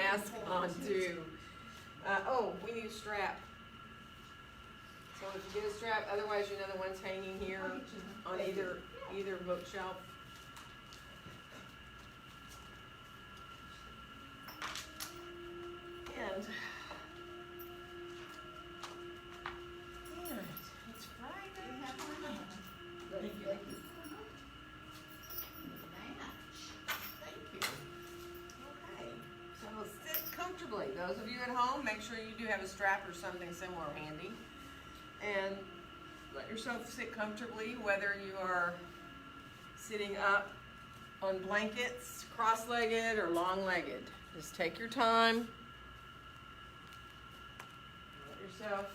mask on too. Oh, we need a strap. So if you get a strap, otherwise you know the one's hanging here on either bookshelf. And it's Friday. Thank you. Thank you. Okay, so sit comfortably. Those of you at home, make sure you do have a strap or something similar handy. And let yourself sit comfortably, whether you are sitting up on blankets, cross-legged or long-legged. Just take your time. Let yourself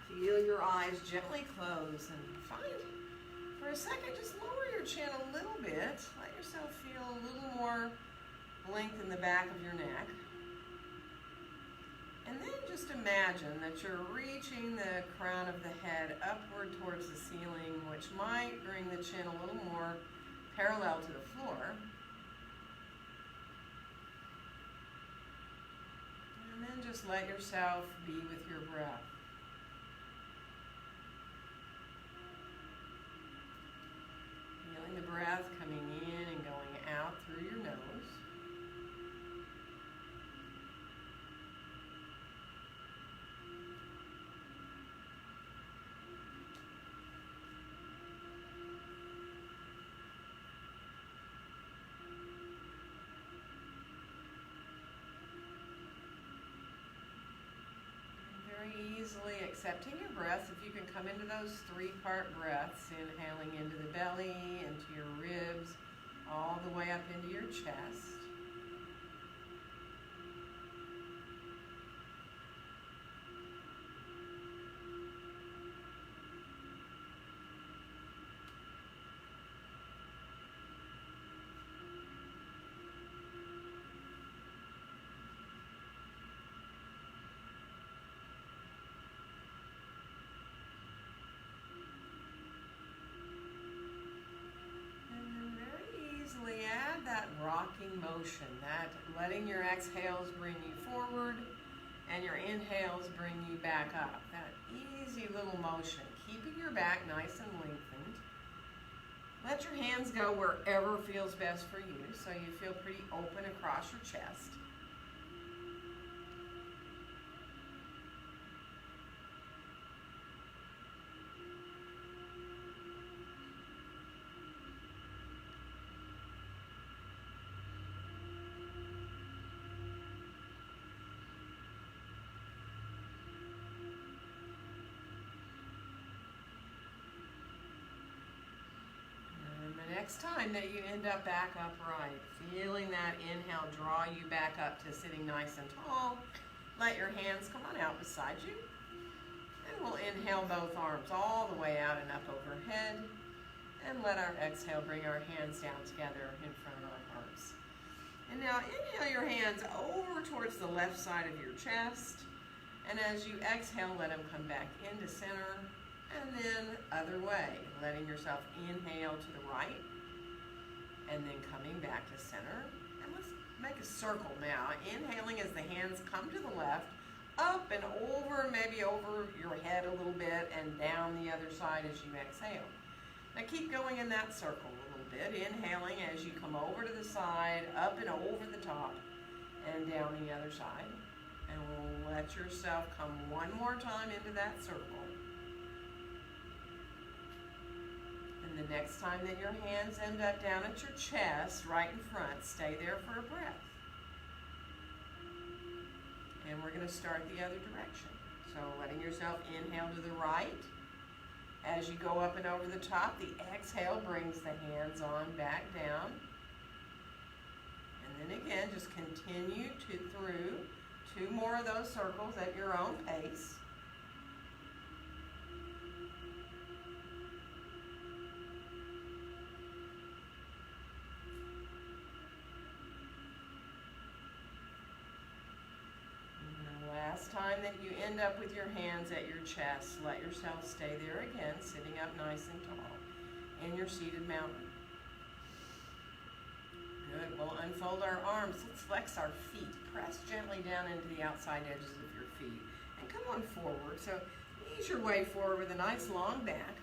feel your eyes gently close and find, for a second, just lower your chin a little bit. Let yourself feel a little more length in the back of your neck. And then just imagine that you're reaching the crown of the head upward towards the ceiling, which might bring the chin a little more parallel to the floor. And then just let yourself be with your breath. Feeling the breath coming in and going out through your nose. Easily accepting your breath. If you can come into those three-part breaths, inhaling into the belly, into your ribs, all the way up into your chest. Add that rocking motion, that letting your exhales bring you forward and your inhales bring you back up. That easy little motion, keeping your back nice and lengthened. Let your hands go wherever feels best for you, so you feel pretty open across your chest. Next time that you end up back upright, feeling that inhale draw you back up to sitting nice and tall, let your hands come on out beside you. And we'll inhale both arms all the way out and up overhead. And let our exhale bring our hands down together in front of our hearts. And now inhale your hands over towards the left side of your chest. And as you exhale, let them come back into center. And then other way, letting yourself inhale to the right. And then coming back to center. And let's make a circle now. Inhaling as the hands come to the left, up and over, maybe over your head a little bit, and down the other side as you exhale. Now keep going in that circle a little bit. Inhaling as you come over to the side, up and over the top, and down the other side. And we'll let yourself come one more time into that circle. And the next time that your hands end up down at your chest, right in front, stay there for a breath. And we're going to start the other direction. So letting yourself inhale to the right. As you go up and over the top, the exhale brings the hands on back down. And then again, just continue through 2 more of those circles at your own pace. Last time that you end up with your hands at your chest, let yourself stay there again, sitting up nice and tall in your seated mountain. Good. We'll unfold our arms. Let's flex our feet. Press gently down into the outside edges of your feet. And come on forward. So ease your way forward with a nice long back.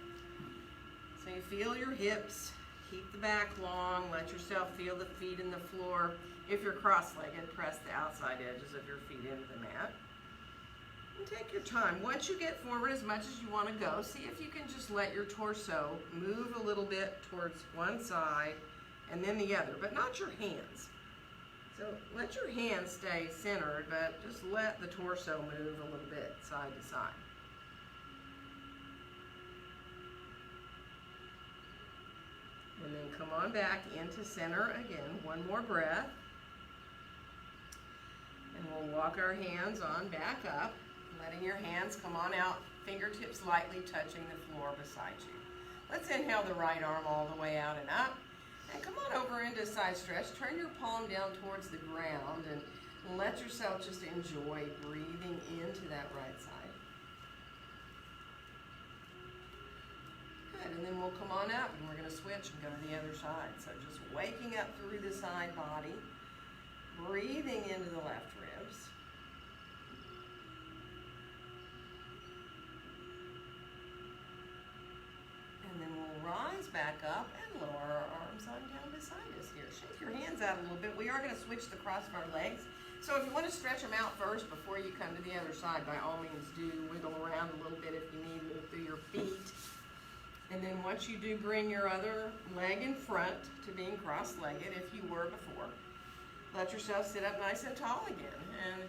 So you feel your hips. Keep the back long. Let yourself feel the feet in the floor. If you're cross-legged, press the outside edges of your feet into the mat. And take your time. Once you get forward as much as you want to go, see if you can just let your torso move a little bit towards one side and then the other, but not your hands. So let your hands stay centered, but just let the torso move a little bit side to side. And then come on back into center again. One more breath. And we'll walk our hands on back up, letting your hands come on out, fingertips lightly touching the floor beside you. Let's inhale the right arm all the way out and up. And come on over into side stretch. Turn your palm down towards the ground and let yourself just enjoy breathing into that right side. Good, and then we'll come on up and we're going to switch and go to the other side. So just waking up through the side body, breathing into the left ribs. And then we'll rise back up and lower our arms on down beside us here. Shake your hands out a little bit. We are going to switch the cross of our legs. So if you want to stretch them out first before you come to the other side, by all means do. Wiggle around a little bit if you need, move through your feet. And then once you do, bring your other leg in front to being cross-legged if you were before. Let yourself sit up nice and tall again. And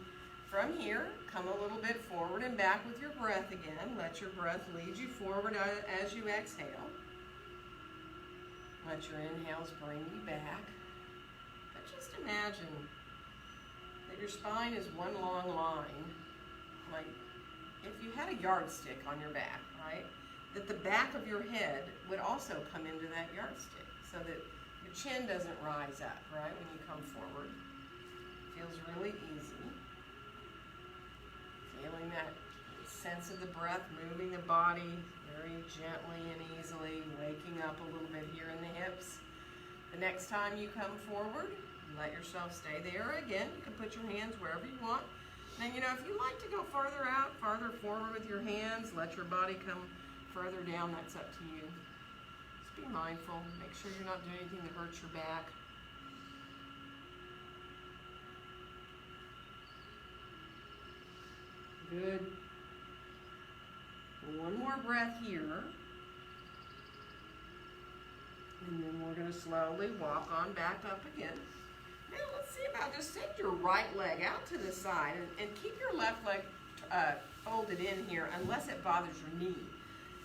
from here, come a little bit forward and back with your breath again. Let your breath lead you forward as you exhale. Let your inhales bring you back. But just imagine that your spine is one long line. Like if you had a yardstick on your back, right? That the back of your head would also come into that yardstick so that your chin doesn't rise up, right, when you come forward. Feels really easy. Feeling that sense of the breath moving the body very gently and easily, waking up a little bit here in the hips. The next time you come forward, let yourself stay there again. You can put your hands wherever you want. And if you like to go farther out, farther forward with your hands, let your body come further down, that's up to you. Just be mindful. Make sure you're not doing anything that hurts your back. Good. One more breath here. And then we're going to slowly walk on back up again. Now let's see about just send your right leg out to the side and keep your left leg folded in here unless it bothers your knee.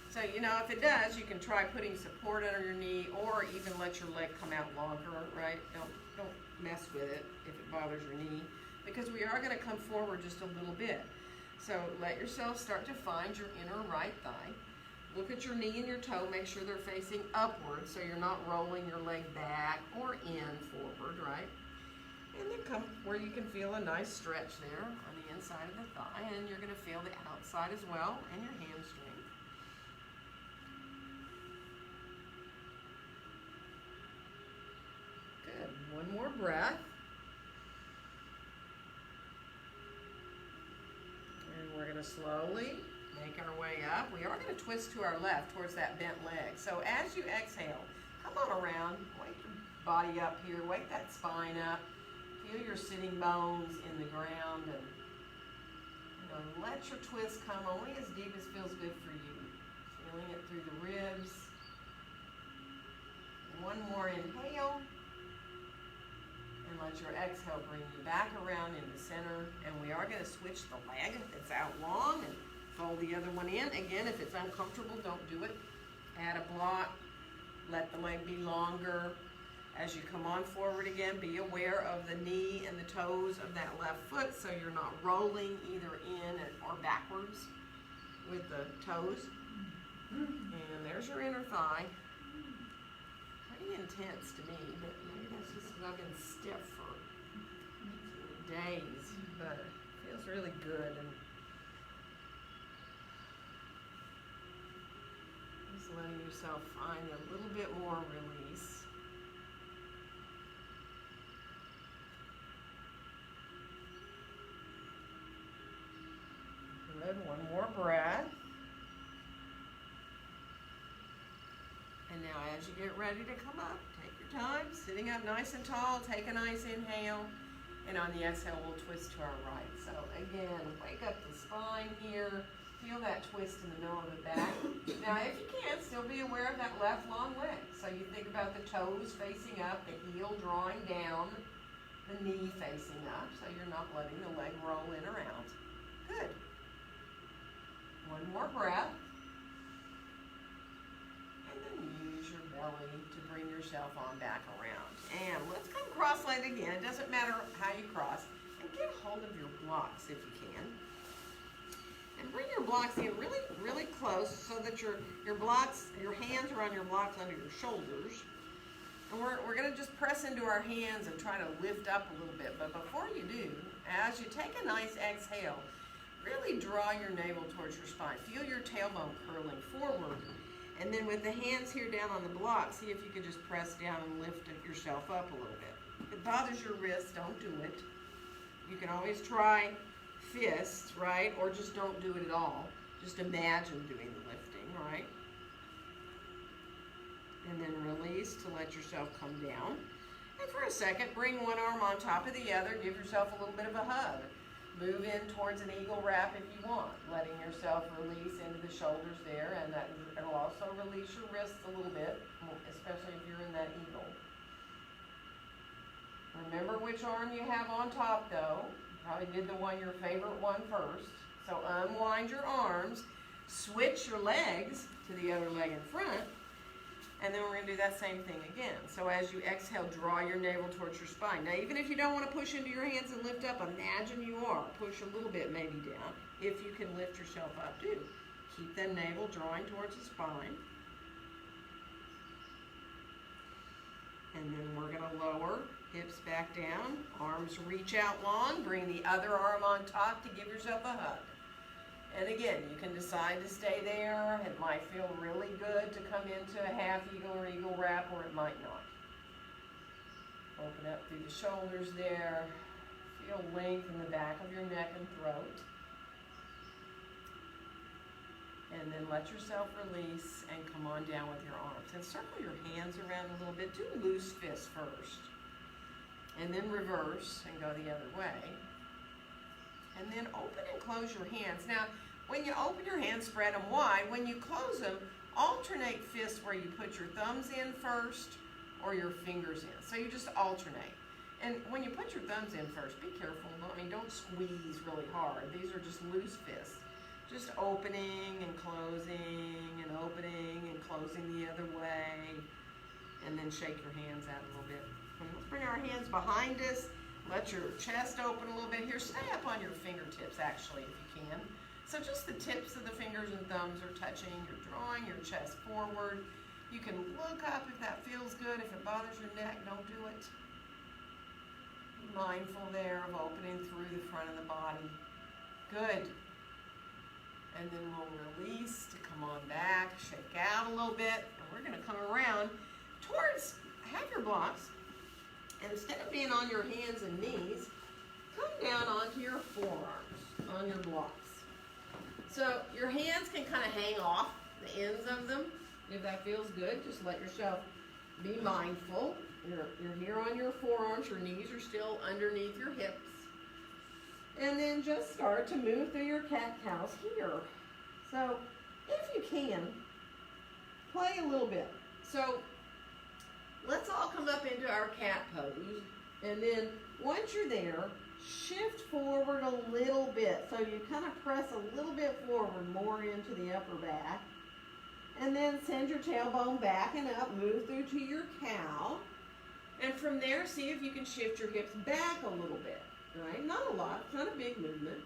So, if it does, you can try putting support under your knee or even let your leg come out longer, right? Don't mess with it if it bothers your knee because we are going to come forward just a little bit. So let yourself start to find your inner right thigh. Look at your knee and your toe. Make sure they're facing upward so you're not rolling your leg back or in forward, right? And then come where you can feel a nice stretch there on the inside of the thigh, and you're going to feel the outside as well and your hamstring. Good. One more breath. And we're going to slowly make our way up. We are going to twist to our left towards that bent leg. So as you exhale, come on around, wake your body up here, wake that spine up. Feel your sitting bones in the ground and let your twist come only as deep as feels good for you. Feeling it through the ribs. One more inhale. And let your exhale bring you back around in the center. And we are going to switch the leg if it's out long and fold the other one in. Again, if it's uncomfortable, don't do it. Add a block. Let the leg be longer. As you come on forward again, be aware of the knee and the toes of that left foot so you're not rolling either in or backwards with the toes. And there's your inner thigh. Pretty intense to me, but maybe that's just because I've been stiff for days, but it feels really good. And just letting yourself find a little bit more release. more breath. And now as you get ready to come up, take your time, sitting up nice and tall, take a nice inhale, and on the exhale, we'll twist to our right. So again, wake up the spine here, feel that twist in the middle of the back. Now if you can, still be aware of that left long leg. So you think about the toes facing up, the heel drawing down, the knee facing up, so you're not letting the leg roll in or out. Good. One more breath. And then use your belly to bring yourself on back around. And let's come cross-legged again. It doesn't matter how you cross. And get hold of your blocks if you can. And bring your blocks in really, really close so that your hands are on your blocks under your shoulders. And we're going to just press into our hands and try to lift up a little bit. But before you do, as you take a nice exhale, really draw your navel towards your spine. Feel your tailbone curling forward. And then with the hands here down on the block, see if you can just press down and lift yourself up a little bit. If it bothers your wrist, don't do it. You can always try fists, right? Or just don't do it at all. Just imagine doing the lifting, right? And then release to let yourself come down. And for a second, bring one arm on top of the other. Give yourself a little bit of a hug. Move in towards an eagle wrap if you want, letting yourself release into the shoulders there, and it'll also release your wrists a little bit, especially if you're in that eagle. Remember which arm you have on top though. Probably did your favorite one first. So unwind your arms, switch your legs to the other leg in front, and then we're going to do that same thing again. So as you exhale, draw your navel towards your spine. Now, even if you don't want to push into your hands and lift up, imagine you are. Push a little bit maybe down. If you can lift yourself up, do. Keep the navel drawing towards the spine. And then we're going to lower, hips back down, arms reach out long, bring the other arm on top to give yourself a hug. And again, you can decide to stay there. It might feel really good to come into a half eagle or eagle wrap, or it might not. Open up through the shoulders there. Feel length in the back of your neck and throat. And then let yourself release and come on down with your arms. And circle your hands around a little bit. Do loose fists first. And then reverse and go the other way. And then open and close your hands. Now, when you open your hands, spread them wide. When you close them, alternate fists where you put your thumbs in first or your fingers in. So you just alternate. And when you put your thumbs in first, be careful. Don't squeeze really hard. These are just loose fists. Just opening and closing and opening and closing the other way. And then shake your hands out a little bit. And let's bring our hands behind us. Let your chest open a little bit here. Stay up on your fingertips, actually, if you can. So just the tips of the fingers and thumbs are touching. You're drawing your chest forward. You can look up if that feels good. If it bothers your neck, don't do it. Be mindful there of opening through the front of the body. Good. And then we'll release to come on back, shake out a little bit. And we're going to come around towards, have your blocks. And instead of being on your hands and knees, come down onto your forearms, on your blocks. So your hands can kind of hang off the ends of them. If that feels good, just let yourself be mindful. You're here on your forearms, your knees are still underneath your hips. And then just start to move through your cat-cows here. So if you can, play a little bit. So let's all come up into our cat pose, and then once you're there, shift forward a little bit. So you kind of press a little bit forward, more into the upper back, and then send your tailbone back and up, move through to your cow, and from there, see if you can shift your hips back a little bit, right? Not a lot, it's not a big movement.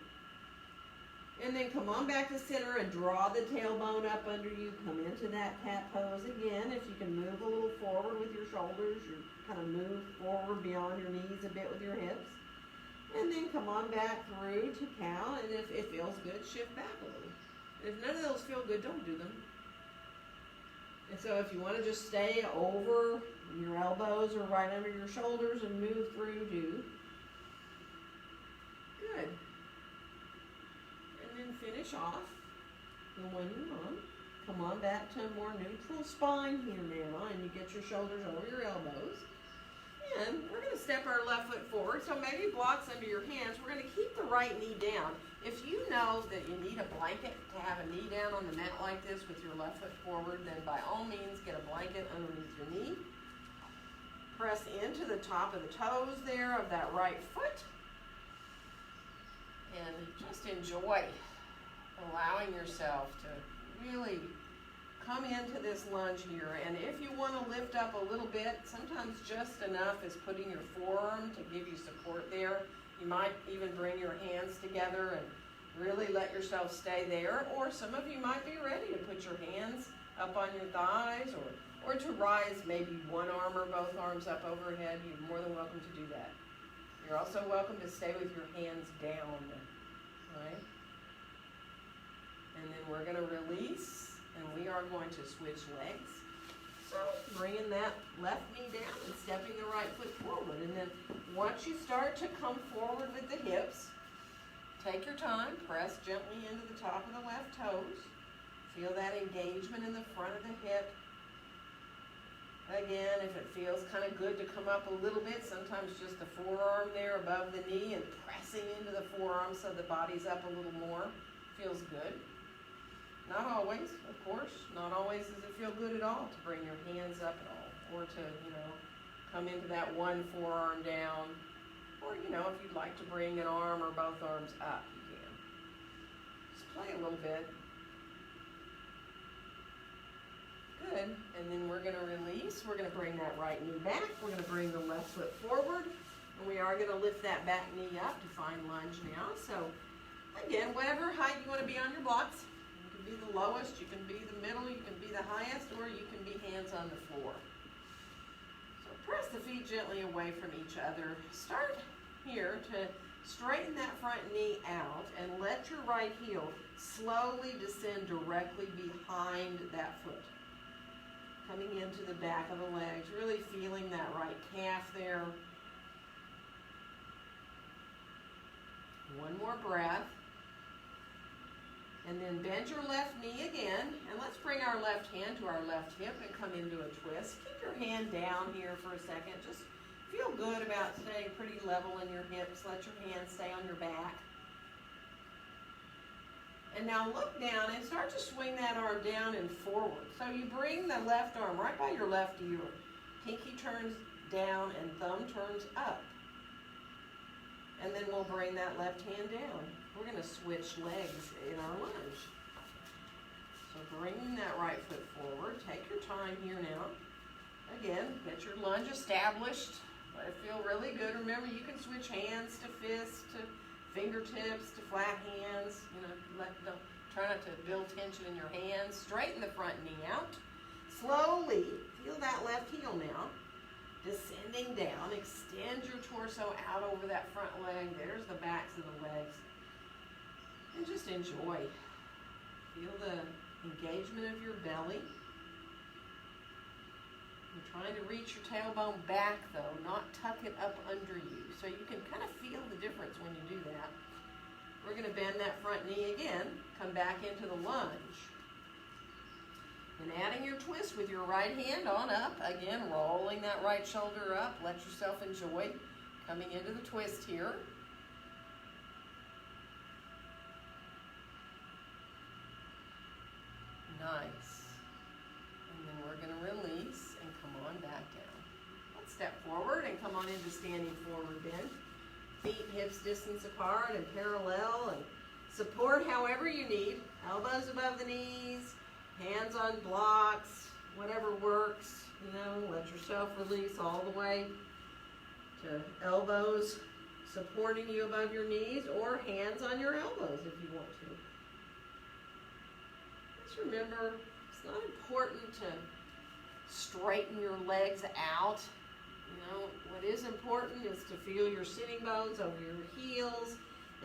And then come on back to center and draw the tailbone up under you. Come into that cat pose again. If you can move a little forward with your shoulders, you kind of move forward beyond your knees a bit with your hips. And then come on back through to cow. And if it feels good, shift back a little. And if none of those feel good, don't do them. And so if you want to just stay over your elbows or right under your shoulders and move through, do. Good. And then finish off And when you're on, come on back to a more neutral spine here now, and you get your shoulders over your elbows. And we're going to step our left foot forward, so maybe blocks under your hands. We're going to keep the right knee down. If you know that you need a blanket to have a knee down on the mat like this with your left foot forward, then by all means get a blanket underneath your knee. Press into the top of the toes there of that right foot. And just enjoy allowing yourself to really come into this lunge here. And if you want to lift up a little bit, sometimes just enough is putting your forearm to give you support there. You might even bring your hands together and really let yourself stay there. Or some of you might be ready to put your hands up on your thighs or to rise maybe one arm or both arms up overhead. You're more than welcome to do that. You're also welcome to stay with your hands down, right? And then we're going to release. And we are going to switch legs. So bringing that left knee down and stepping the right foot forward. And then once you start to come forward with the hips, take your time, press gently into the top of the left toes. Feel that engagement in the front of the hip. Again, if it feels kind of good to come up a little bit, sometimes just the forearm there above the knee and pressing into the forearm so the body's up a little more. Feels good. Not always, of course. Not always does it feel good at all to bring your hands up at all, or to, come into that one forearm down, or, if you'd like to bring an arm or both arms up, you can. Just play a little bit. Good. And then we're going to release. We're going to bring that right knee back. We're going to bring the left foot forward, and we are going to lift that back knee up to find lunge now. So, again, whatever height you want to be on your blocks. Be the lowest, you can be the middle, you can be the highest, or you can be hands on the floor. So press the feet gently away from each other. Start here to straighten that front knee out and let your right heel slowly descend directly behind that foot. Coming into the back of the legs, really feeling that right calf there. One more breath. And then bend your left knee again, and let's bring our left hand to our left hip and come into a twist. Keep your hand down here for a second. Just feel good about staying pretty level in your hips. Let your hand stay on your back. And now look down and start to swing that arm down and forward. So you bring the left arm right by your left ear. Pinky turns down and thumb turns up. And then we'll bring that left hand down. We're going to switch legs in our lunge. So bringing that right foot forward. Take your time here now. Again, get your lunge established. Let it feel really good. Remember, you can switch hands to fists, to fingertips, to flat hands. Try not to build tension in your hands. Straighten the front knee out. Slowly, feel that left heel now. Descending down, extend your torso out over that front leg. There's the backs of the legs. And just enjoy. Feel the engagement of your belly. You're trying to reach your tailbone back though, not tuck it up under you. So you can kind of feel the difference when you do that. We're going to bend that front knee again, come back into the lunge. And adding your twist with your right hand on up. Again, rolling that right shoulder up. Let yourself enjoy coming into the twist here. Nice. And then we're going to release and come on back down. Let's step forward and come on into standing forward bend. Feet hips distance apart and parallel, and support however you need. Elbows above the knees. Hands on blocks, whatever works, let yourself release all the way to elbows supporting you above your knees, or hands on your elbows if you want to. Just remember, it's not important to straighten your legs out. What is important is to feel your sitting bones over your heels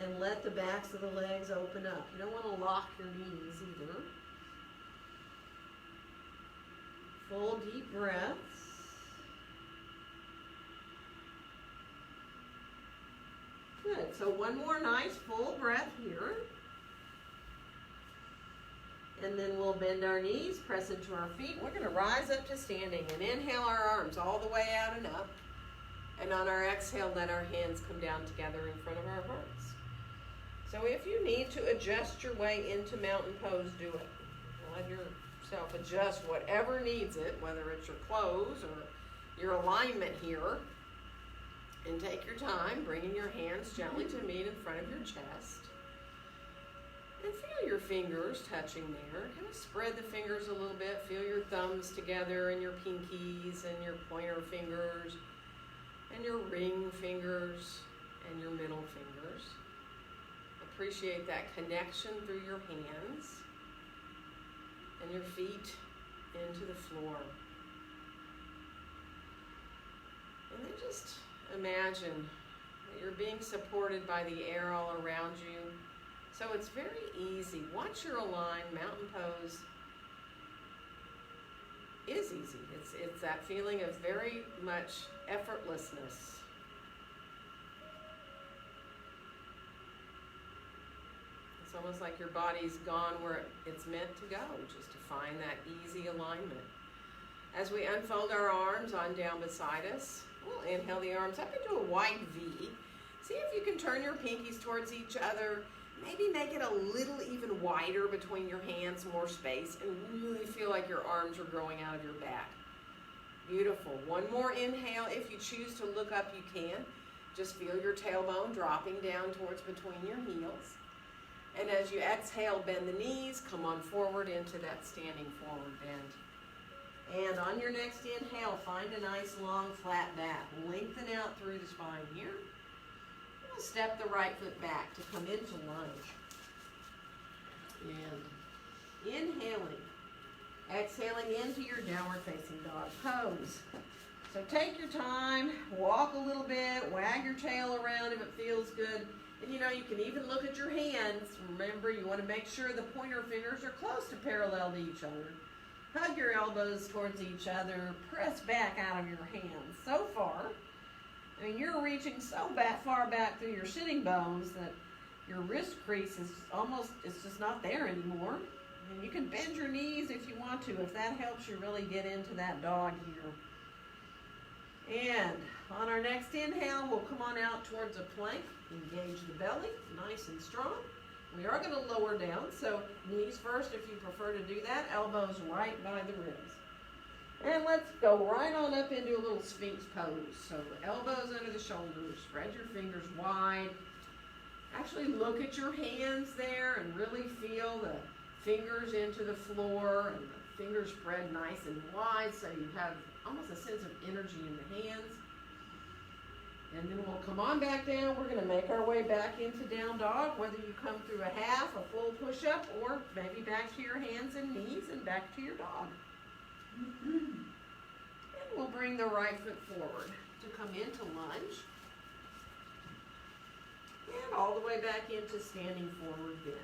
and let the backs of the legs open up. You don't want to lock your knees either. Full deep breaths. Good. So one more nice full breath here. And then we'll bend our knees, press into our feet. We're gonna rise up to standing and inhale our arms all the way out and up. And on our exhale, let our hands come down together in front of our hearts. So if you need to adjust your way into mountain pose, do it. Let yourself adjust whatever needs it, whether it's your clothes or your alignment here. And take your time, bringing your hands gently to meet in front of your chest. And feel your fingers touching there. Kind of spread the fingers a little bit. Feel your thumbs together and your pinkies and your pointer fingers and your ring fingers and your middle fingers. Appreciate that connection through your hands and your feet into the floor. And then just imagine that you're being supported by the air all around you. So it's very easy. Once you're aligned, mountain pose is easy. It's that feeling of very much effortlessness. It's almost like your body's gone where it's meant to go, just to find that easy alignment. As we unfold our arms on down beside us, we'll inhale the arms up into a wide V. See if you can turn your pinkies towards each other. Maybe make it a little even wider between your hands, more space, and really feel like your arms are growing out of your back. Beautiful. One more inhale. If you choose to look up, you can. Just feel your tailbone dropping down towards between your heels. And as you exhale, bend the knees, come on forward into that standing forward bend. And on your next inhale, find a nice long flat back. Lengthen out through the spine here. We'll step the right foot back to come into lunge. And inhaling. Exhaling into your downward facing dog pose. So take your time, walk a little bit, wag your tail around if it feels good. And you know, you can even look at your hands. Remember, you want to make sure the pointer fingers are close to parallel to each other. Hug your elbows towards each other. Press back out of your hands. So far, I mean, you're reaching so far back through your sitting bones that your wrist crease is almost, it's just not there anymore. And you can bend your knees if you want to, if that helps you really get into that dog here. And on our next inhale, we'll come on out towards a plank. Engage the belly, nice and strong. We are going to lower down, so knees first if you prefer to do that. Elbows right by the ribs. And let's go right on up into a little Sphinx pose. So elbows under the shoulders, spread your fingers wide. Actually look at your hands there and really feel the fingers into the floor and the fingers spread nice and wide so you have almost a sense of energy in the hands. And then we'll come on back down. We're going to make our way back into down dog, whether you come through a half, a full push-up, or maybe back to your hands and knees and back to your dog. And we'll bring the right foot forward to come into lunge. And all the way back into standing forward bend.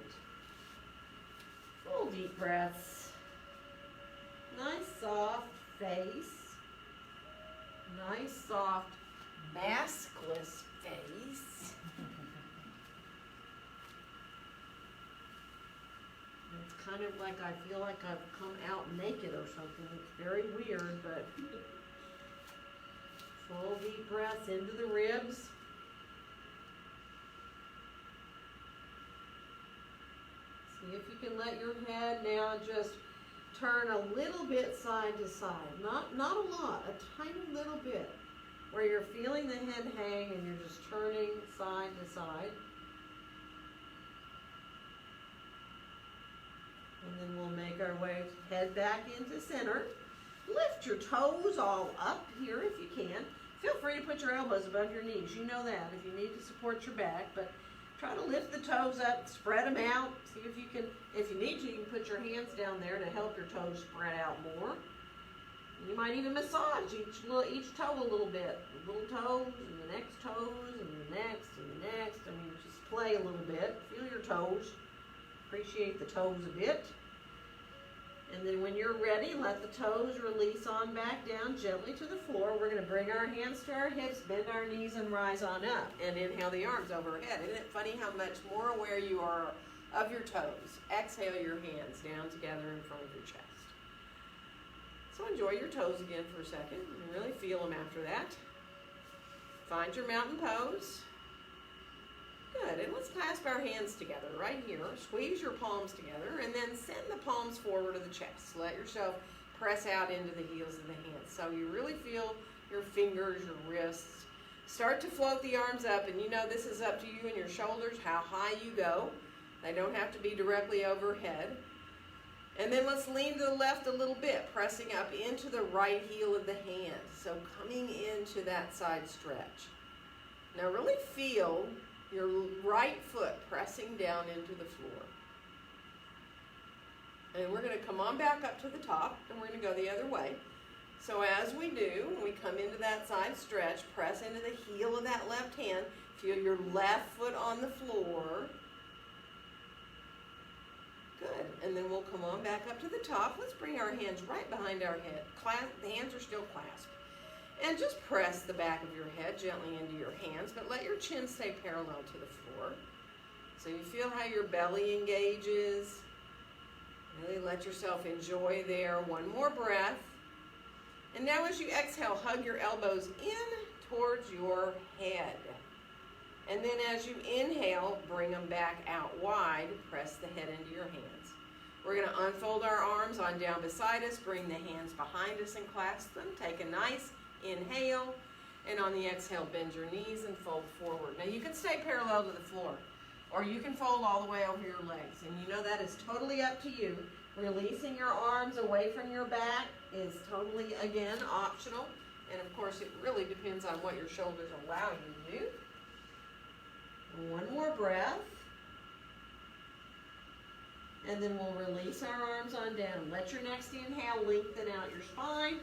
Full deep breaths. Nice soft face. Nice soft maskless face. It's kind of like I feel like I've come out naked or something. It's very weird, but full deep breaths into the ribs. See if you can let your head now just turn a little bit side to side. Not a lot, a tiny little bit. Where you're feeling the head hang and you're just turning side to side. And then we'll make our way, head back into center. Lift your toes all up here if you can. Feel free to put your elbows above your knees. You know that if you need to support your back. But try to lift the toes up, spread them out. See if you can, if you need to, you can put your hands down there to help your toes spread out more. You might even massage each toe a little bit. The little toes and the next toes and the next and the next. I mean, just play a little bit. Feel your toes. Appreciate the toes a bit. And then when you're ready, let the toes release on back down gently to the floor. We're going to bring our hands to our hips, bend our knees, and rise on up. And inhale the arms overhead. Isn't it funny how much more aware you are of your toes. Exhale your hands down together in front of your chest. So enjoy your toes again for a second and really feel them after that. Find your mountain pose. Good, and let's clasp our hands together right here. Squeeze your palms together and then send the palms forward to the chest. Let yourself press out into the heels of the hands. So you really feel your fingers, your wrists. Start to float the arms up, and you know this is up to you and your shoulders, how high you go. They don't have to be directly overhead. And then let's lean to the left a little bit, pressing up into the right heel of the hand. So coming into that side stretch. Now really feel your right foot pressing down into the floor. And we're going to come on back up to the top, and we're going to go the other way. So as we do, when we come into that side stretch, press into the heel of that left hand. Feel your left foot on the floor. Good. And then we'll come on back up to the top. Let's bring our hands right behind our head. The hands are still clasped. And just press the back of your head gently into your hands, but let your chin stay parallel to the floor. So you feel how your belly engages. Really let yourself enjoy there. One more breath. And now as you exhale, hug your elbows in towards your head. And then as you inhale, bring them back out wide. Press the head into your hands. We're going to unfold our arms on down beside us. Bring the hands behind us and clasp them. Take a nice inhale. And on the exhale, bend your knees and fold forward. Now you can stay parallel to the floor, or you can fold all the way over your legs. And you know that is totally up to you. Releasing your arms away from your back is totally, again, optional. And of course, it really depends on what your shoulders allow you to do. One more breath. And then we'll release our arms on down. Let your next inhale lengthen out your spine.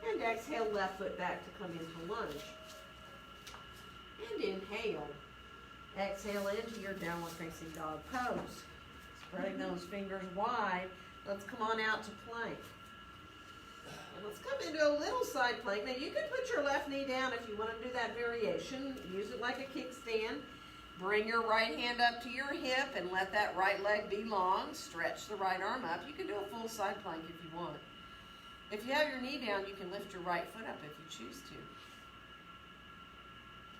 And exhale, left foot back to come into lunge. And inhale. Exhale into your downward facing dog pose. Spreading those fingers wide. Let's come on out to plank. And let's come into a little side plank. Now you can put your left knee down if you want to do that variation. Use it like a kickstand. Bring your right hand up to your hip and let that right leg be long. Stretch the right arm up. You can do a full side plank if you want. If you have your knee down, you can lift your right foot up if you choose to.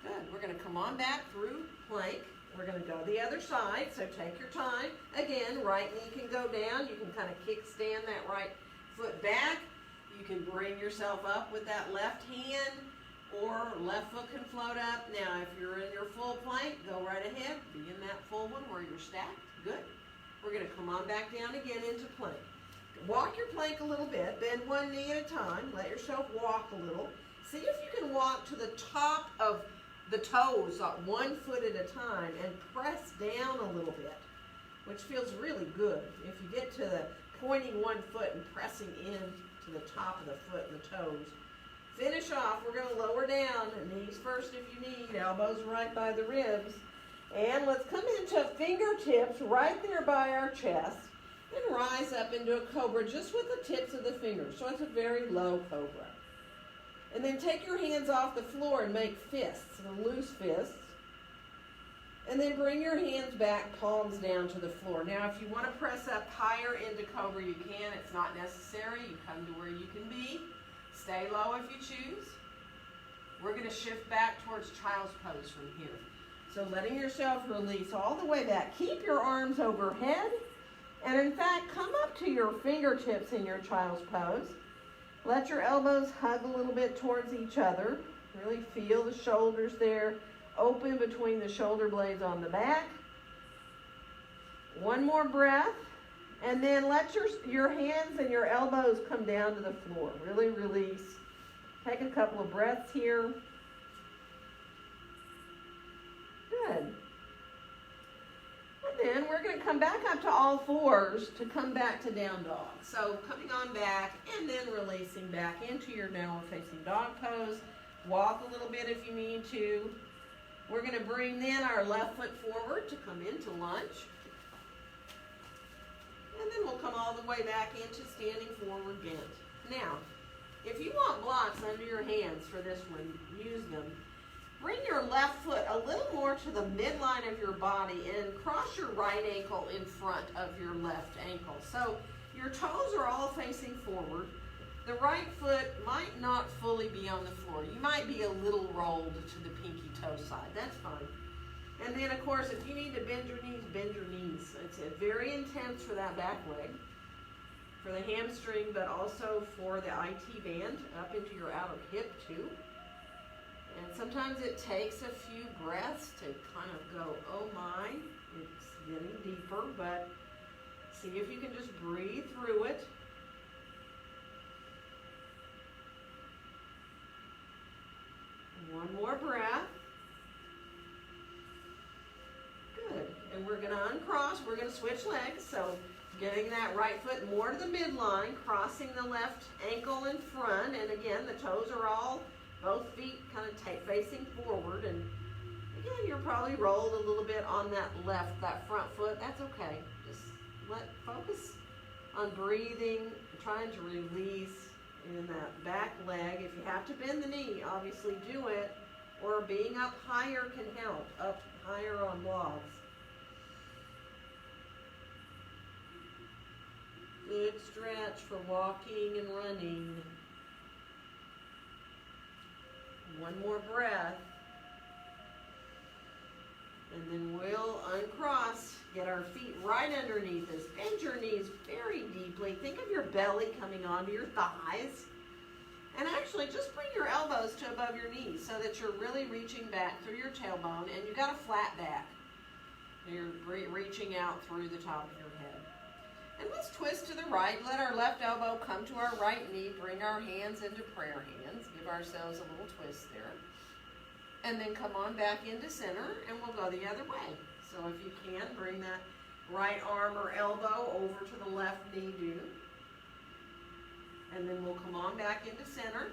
Good. We're going to come on back through plank. We're going to go the other side, so take your time. Again, right knee can go down. You can kind of kickstand that right foot back. You can bring yourself up with that left hand, or left foot can float up. Now, if you're in your full plank, go right ahead. Be in that full one where you're stacked. Good. We're going to come on back down again into plank. Walk your plank a little bit. Bend one knee at a time. Let yourself walk a little. See if you can walk to the top of the toes, 1 foot at a time, and press down a little bit, which feels really good. If you get to the pointing 1 foot and pressing in to the top of the foot and the toes. Finish off. We're going to lower down. Knees first if you need. Elbows right by the ribs. And let's come into fingertips right there by our chest and rise up into a cobra just with the tips of the fingers. So it's a very low cobra. And then take your hands off the floor and make fists, loose fists. And then bring your hands back, palms down to the floor. Now, if you want to press up higher into cobra, you can. It's not necessary. You come to where you can be. Stay low if you choose. We're going to shift back towards child's pose from here. So letting yourself release all the way back. Keep your arms overhead. And in fact, come up to your fingertips in your child's pose. Let your elbows hug a little bit towards each other. Really feel the shoulders there. Open between the shoulder blades on the back. One more breath. And then let your hands and your elbows come down to the floor. Really release. Take a couple of breaths here. Good. And then we're going to come back up to all fours to come back to down dog. So coming on back and then releasing back into your downward facing dog pose. Walk a little bit if you need to. We're going to bring then our left foot forward to come into lunge. And then we'll come all the way back into standing forward bent. Now, if you want blocks under your hands for this one, use them. Bring your left foot a little more to the midline of your body and cross your right ankle in front of your left ankle. So your toes are all facing forward. The right foot might not fully be on the floor. You might be a little rolled to the pinky toe side. That's fine. And then, of course, if you need to bend your knees, bend your knees. It's very intense for that back leg, for the hamstring, but also for the IT band up into your outer hip, too. And sometimes it takes a few breaths to kind of go, oh my, it's getting deeper, but see if you can just breathe through it. One more breath. Good. And we're going to uncross. We're going to switch legs. So getting that right foot more to the midline, crossing the left ankle in front. And again, the toes are all, both feet kind of facing forward. And again, you're probably rolled a little bit on that front foot. That's okay. Just focus on breathing, trying to release in that back leg. If you have to bend the knee, obviously do it, or being up higher can help, up higher on blocks. Good stretch for walking and running. One more breath. And then we'll uncross, get our feet right underneath us. Bend your knees very deeply. Think of your belly coming onto your thighs. And actually just bring your elbows to above your knees so that you're really reaching back through your tailbone and you got a flat back. You're reaching out through the top of your head. And let's twist to the right. Let our left elbow come to our right knee. Bring our hands into prayer hands. Give ourselves a little twist there. And then come on back into center, and we'll go the other way. So if you can, bring that right arm or elbow over to the left knee, do. And then we'll come on back into center.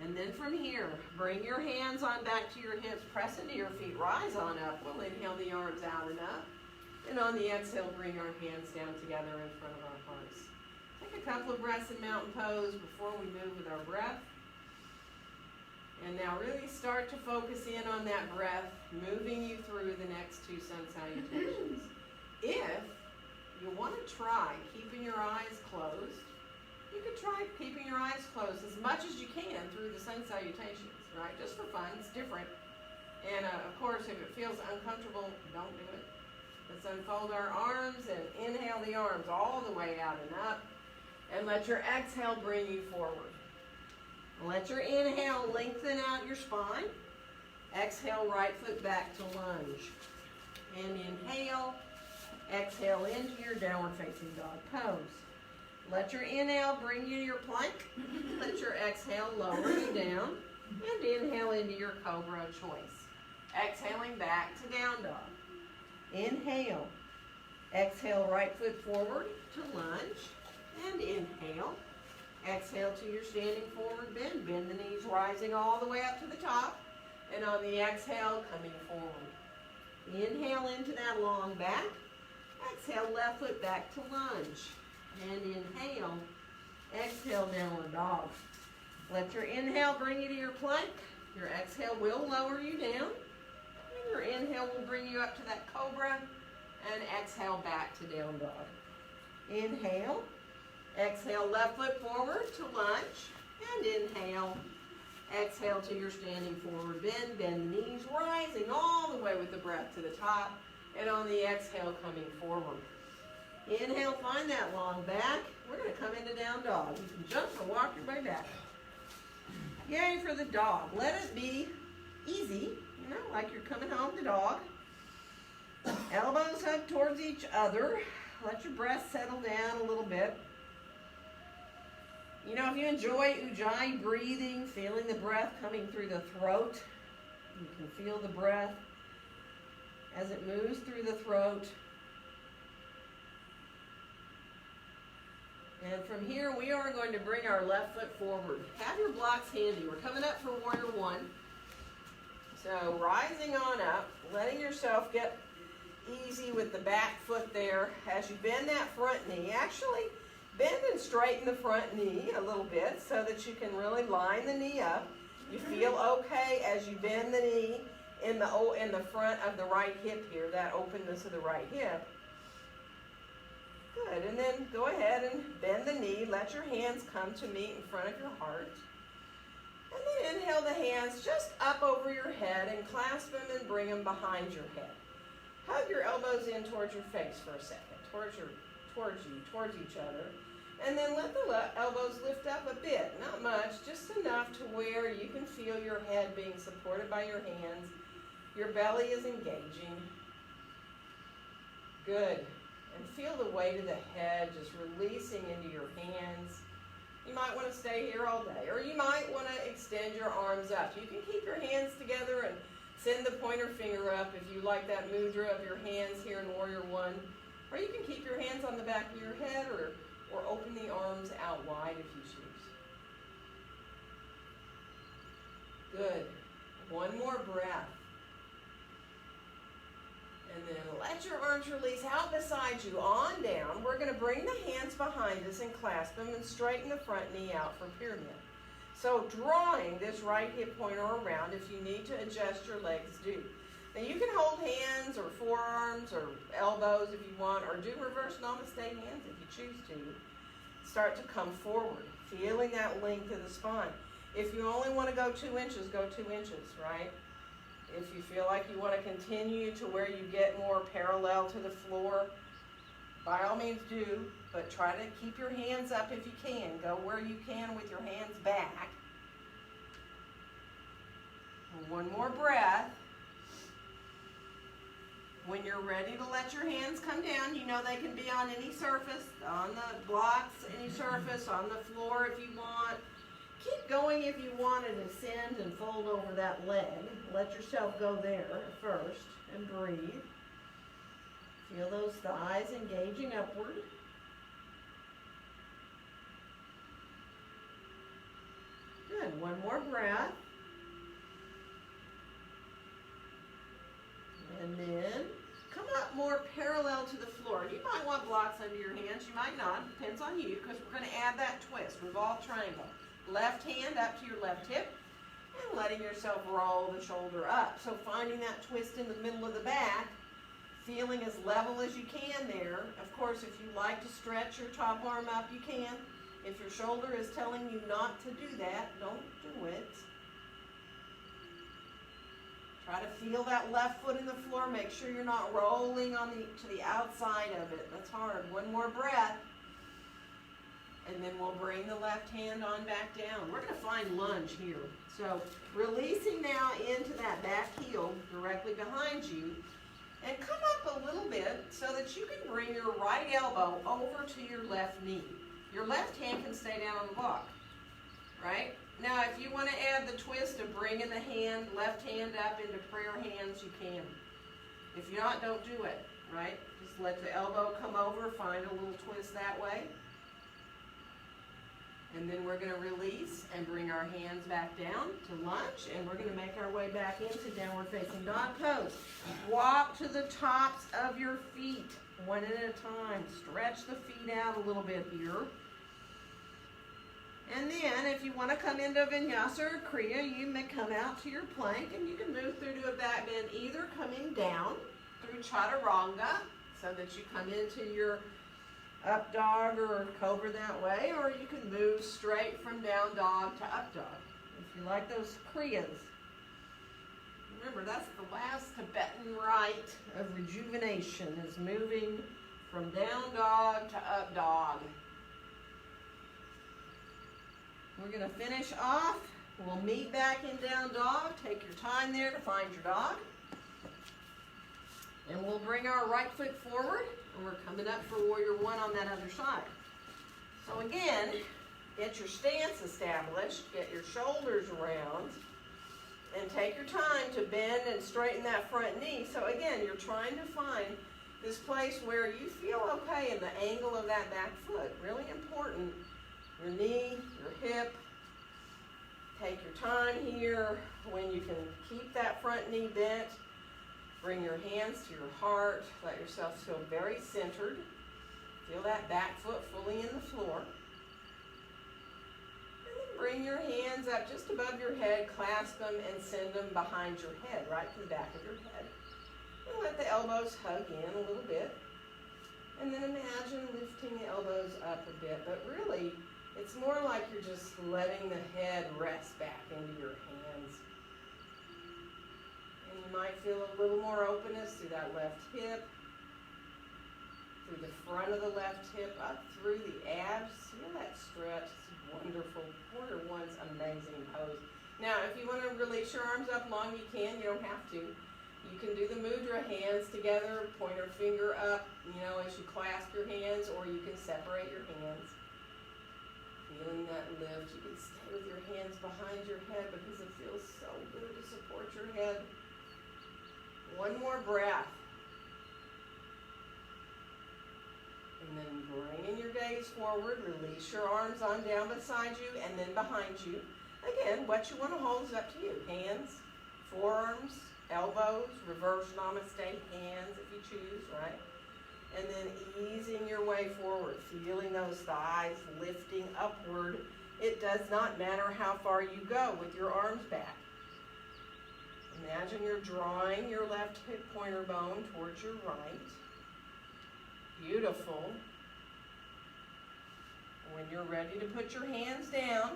And then from here, bring your hands on back to your hips, press into your feet, rise on up. We'll inhale the arms out and up. And on the exhale, bring our hands down together in front of our hearts. Take a couple of breaths in mountain pose before we move with our breath. And now really start to focus in on that breath, moving you through the next two sun salutations. If you want to try keeping your eyes closed, you could try keeping your eyes closed as much as you can through the sun salutations, right? Just for fun, it's different. And of course, if it feels uncomfortable, don't do it. Let's unfold our arms and inhale the arms all the way out and up. And let your exhale bring you forward. Let your inhale lengthen out your spine. Exhale, right foot back to lunge. And inhale, exhale into your downward facing dog pose. Let your inhale bring you to your plank. Let your exhale lower you down. And inhale into your cobra choice. Exhaling back to down dog. Inhale. Exhale, right foot forward to lunge. And inhale. Exhale to your standing forward bend. Bend the knees rising all the way up to the top. And on the exhale, coming forward. Inhale into that long back. Exhale, left foot back to lunge. And inhale. Exhale, downward dog. Let your inhale bring you to your plank. Your exhale will lower you down. And your inhale will bring you up to that cobra. And exhale back to down dog. Inhale. Exhale, left foot forward to lunge. And inhale. Exhale to your standing forward bend. Bend the knees, rising all the way with the breath to the top. And on the exhale, coming forward. Inhale, find that long back. We're going to come into down dog. You can jump or walk your way back. Yay for the dog. Let it be easy, like you're coming home to dog. Elbows hug towards each other. Let your breath settle down a little bit. If you enjoy Ujjayi breathing, feeling the breath coming through the throat, you can feel the breath as it moves through the throat. And from here, we are going to bring our left foot forward. Have your blocks handy. We're coming up for warrior one. So rising on up, letting yourself get easy with the back foot there as you bend that front knee. Actually, bend and straighten the front knee a little bit so that you can really line the knee up. You feel okay as you bend the knee in the front of the right hip here, that openness of the right hip. Good, and then go ahead and bend the knee. Let your hands come to meet in front of your heart. And then inhale the hands just up over your head and clasp them and bring them behind your head. Hug your elbows in towards your face for a second, towards each other. And then let the elbows lift up a bit, not much, just enough to where you can feel your head being supported by your hands. Your belly is engaging. Good. And feel the weight of the head just releasing into your hands. You might want to stay here all day, or you might want to extend your arms up. You can keep your hands together and send the pointer finger up if you like that mudra of your hands here in Warrior One. Or you can keep your hands on the back of your head, or open the arms out wide if you choose. Good. One more breath. And then let your arms release out beside you, on down. We're going to bring the hands behind us and clasp them and straighten the front knee out for pyramid. So drawing this right hip pointer around, if you need to adjust your legs, do. Now you can hold hands or forearms or elbows if you want, or do reverse namaste hands if you choose to. Start to come forward, feeling that length of the spine. If you only want to go 2 inches, go 2 inches, right? If you feel like you want to continue to where you get more parallel to the floor, by all means do, but try to keep your hands up if you can. Go where you can with your hands back. One more breath. When you're ready to let your hands come down, you know they can be on any surface, on the blocks, any surface, on the floor if you want. Keep going if you want to ascend and fold over that leg. Let yourself go there first and breathe. Feel those thighs engaging upward. Good. One more breath. And then come up more parallel to the floor. You might want blocks under your hands. You might not. Depends on you, because we're going to add that twist. Revolve triangle. Left hand up to your left hip and letting yourself roll the shoulder up. So finding that twist in the middle of the back, feeling as level as you can there. Of course, if you like to stretch your top arm up, you can. If your shoulder is telling you not to do that, don't do it. Try to feel that left foot in the floor. Make sure you're not rolling to the outside of it. That's hard. One more breath. And then we'll bring the left hand on back down. We're going to find lunge here. So releasing now into that back heel directly behind you. And come up a little bit so that you can bring your right elbow over to your left knee. Your left hand can stay down on the block, right? Now, if you want to add the twist of bringing the hand, left hand up into prayer hands, you can. If you're not, don't do it, right? Just let the elbow come over, find a little twist that way. And then we're going to release and bring our hands back down to lunge, and we're going to make our way back into downward facing dog pose. Walk to the tops of your feet, one at a time. Stretch the feet out a little bit here. And then if you want to come into vinyasa or kriya, you may come out to your plank, and you can move through to a back bend, either coming down through chaturanga, so that you come into your up dog or cobra that way, or you can move straight from down dog to up dog if you like those kriyas. Remember, that's the last Tibetan rite of rejuvenation, is moving from down dog to up dog. We're going to finish off. We'll meet back in down dog. Take your time there to find your dog. And we'll bring our right foot forward, and we're coming up for Warrior One on that other side. So again, get your stance established, get your shoulders around, and take your time to bend and straighten that front knee. So again, you're trying to find this place where you feel okay in the angle of that back foot. Really important. Your knee, your hip. Take your time here when you can keep that front knee bent. Bring your hands to your heart. Let yourself feel very centered. Feel that back foot fully in the floor. And then bring your hands up just above your head, clasp them, and send them behind your head, right to the back of your head. And let the elbows hug in a little bit. And then imagine lifting the elbows up a bit, but really, it's more like you're just letting the head rest back into your hands. And you might feel a little more openness through that left hip, through the front of the left hip, up through the abs. Feel that stretch. It's wonderful. Quarter one's amazing pose. Now, if you want to release your arms up long, you can. You don't have to. You can do the mudra, hands together, pointer finger up, as you clasp your hands, or you can separate your hands. Feeling that lift. You can stay with your hands behind your head because it feels so good to support your head. One more breath. And then bringing your gaze forward, release your arms on down beside you and then behind you. Again, what you want to hold is up to you. Hands, forearms, elbows, reverse namaste, hands if you choose, right? And then easing your way forward, feeling those thighs lifting upward. It does not matter how far you go with your arms back. Imagine you're drawing your left hip pointer bone towards your right. Beautiful. When you're ready to put your hands down,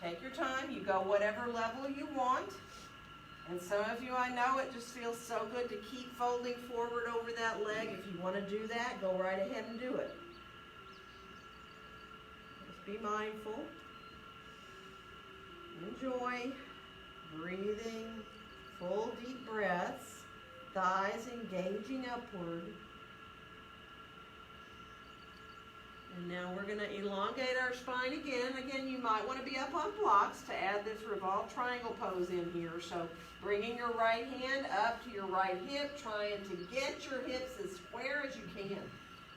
take your time. You go whatever level you want. And some of you, I know it just feels so good to keep folding forward over that leg. If you want to do that, go right ahead and do it. Just be mindful. Enjoy. Breathing. Full deep breaths. Thighs engaging upward. And now we're going to elongate our spine again. Again, you might want to be up on blocks to add this revolved triangle pose in here. So bringing your right hand up to your right hip, trying to get your hips as square as you can.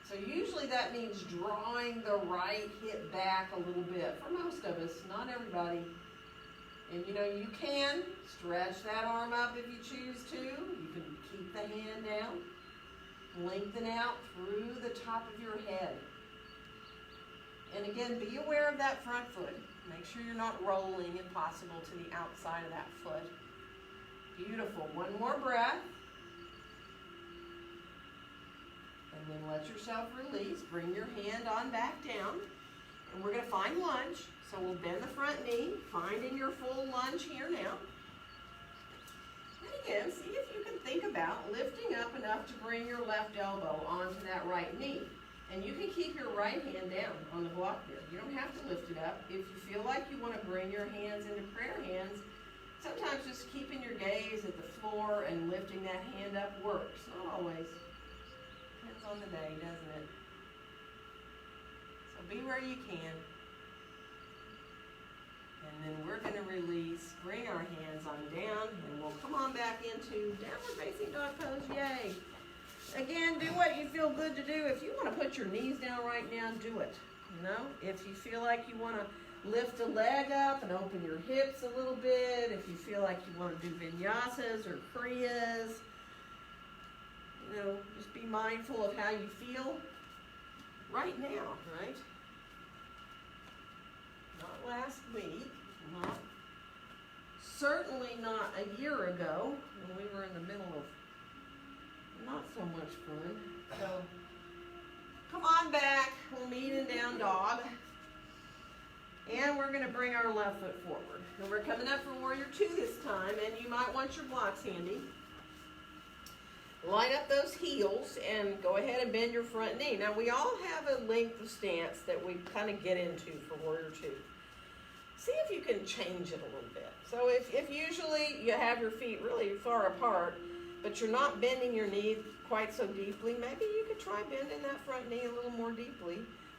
So usually that means drawing the right hip back a little bit. For most of us, not everybody. And you can stretch that arm up if you choose to. You can keep the hand down. Lengthen out through the top of your head. And again, be aware of that front foot. Make sure you're not rolling, if possible, to the outside of that foot. Beautiful. One more breath. And then let yourself release. Bring your hand on back down. And we're going to find lunge. So we'll bend the front knee, finding your full lunge here now. And again, see if you can think about lifting up enough to bring your left elbow onto that right knee. And you can keep your right hand down on the block there. You don't have to lift it up. If you feel like you want to bring your hands into prayer hands, sometimes just keeping your gaze at the floor and lifting that hand up works. Not always. Depends on the day, doesn't it? So be where you can. And then we're going to release, bring our hands on down, and we'll come on back into downward facing dog pose. Yay! Again, do what you feel good to do. If you want to put your knees down right now, do it. If you feel like you want to lift a leg up and open your hips a little bit, if you feel like you want to do vinyasas or kriyas, just be mindful of how you feel right now, right? Not last week, certainly not a year ago when we were in the middle of not so much fun. So come on back. We'll meet in down dog. And we're going to bring our left foot forward. And we're coming up for warrior 2 this time. And you might want your blocks handy. Line up those heels and go ahead and bend your front knee. Now we all have a length of stance that we kind of get into for warrior 2. See if you can change it a little bit. So if usually you have your feet really far apart, but you're not bending your knee quite so deeply, maybe you could try bending that front knee a little more deeply.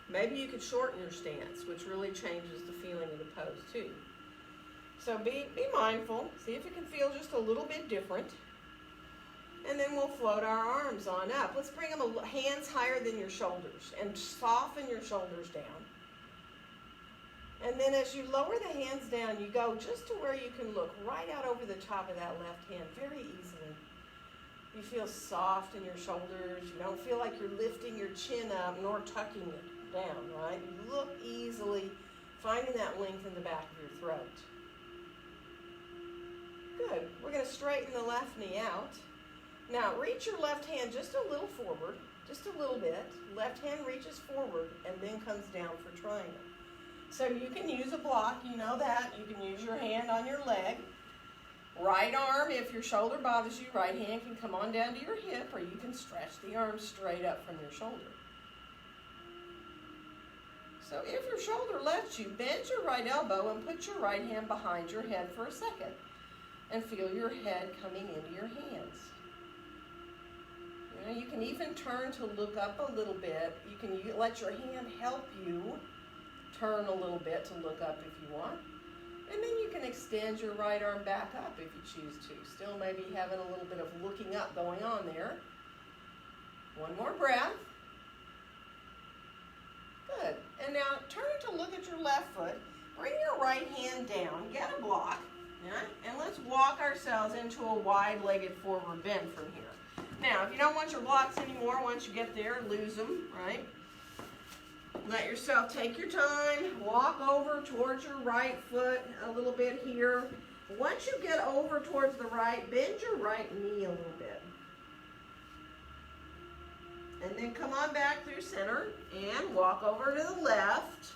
Maybe you could shorten your stance, which really changes the feeling of the pose too. So be mindful. See if it can feel just a little bit different. And then we'll float our arms on up. Let's bring them hands higher than your shoulders and soften your shoulders down. And then as you lower the hands down, you go just to where you can look right out over the top of that left hand very easily. You feel soft in your shoulders. You don't feel like you're lifting your chin up nor tucking it down, right? You look easily Finding that length in the back of your throat. Good. We're going to straighten the left knee out. Now, reach your left hand just a little forward, just a little bit. Left hand reaches forward and then comes down for triangle. So you can use a block, you know that. You can use your hand on your leg. Right arm, if your shoulder bothers you, right hand can come on down to your hip, or you can stretch the arm straight up from your shoulder. So if your shoulder lets you, bend your right elbow and put your right hand behind your head for a second. And feel your head coming into your hands. You know, you can even turn to look up a little bit. You can let your hand help you turn a little bit to look up if you want. And then you can extend your right arm back up if you choose to. Still maybe having a little bit of looking up going on there. One more breath. Good. And now turn to look at your left foot. Bring your right hand down. Get a block. Yeah? And let's walk ourselves into a wide-legged forward bend from here. Now, if you don't want your blocks anymore, once you get there, lose them, right? Let yourself take your time. Walk over towards your right foot a little bit here. Once you get over towards the right, bend your right knee a little bit. And then come on back through center and walk over to the left.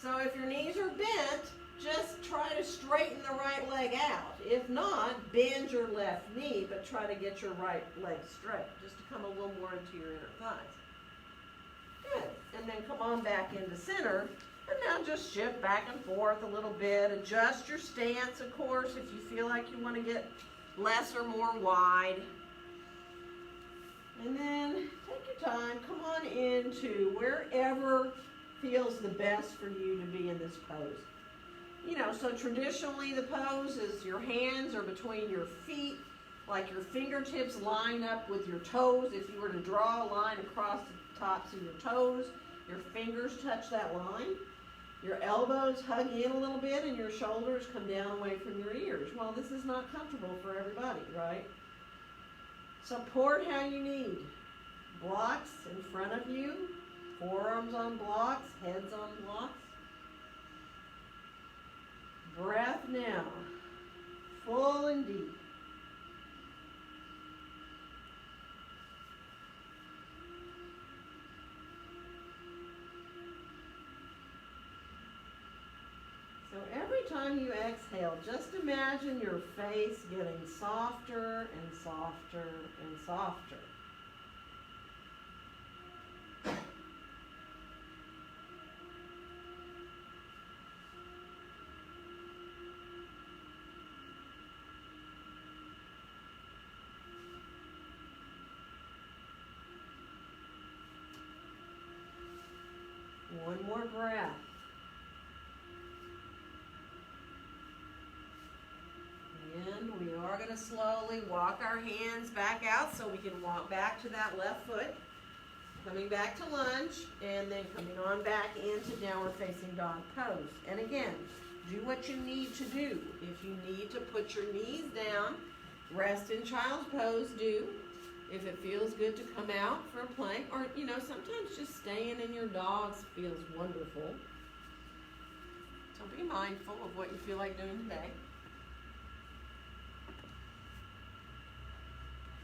So if your knees are bent, just try to straighten the right leg out. If not, bend your left knee, but try to get your right leg straight, just to come a little more into your inner thighs. Good. And then come on back into center. And now just shift back and forth a little bit. Adjust your stance, of course, if you feel like you want to get less or more wide. And then take your time. Come on into wherever feels the best for you to be in this pose. You know, so traditionally the pose is your hands are between your feet, like your fingertips line up with your toes. If you were to draw a line across the tops of your toes, your fingers touch that line. Your elbows hug in a little bit and your shoulders come down away from your ears. Well, this is not comfortable for everybody, right? Support how you need. Blocks in front of you, forearms on blocks, heads on blocks. Breath now, full and deep. So every time you exhale, just imagine your face getting softer and softer and softer. One more breath. And we are going to slowly walk our hands back out so we can walk back to that left foot. Coming back to lunge and then coming on back into downward facing dog pose. And again, do what you need to do. If you need to put your knees down, rest in child's pose, do. If it feels good to come out for a plank, or, you know, sometimes just staying in your dogs feels wonderful. So be mindful of what you feel like doing today.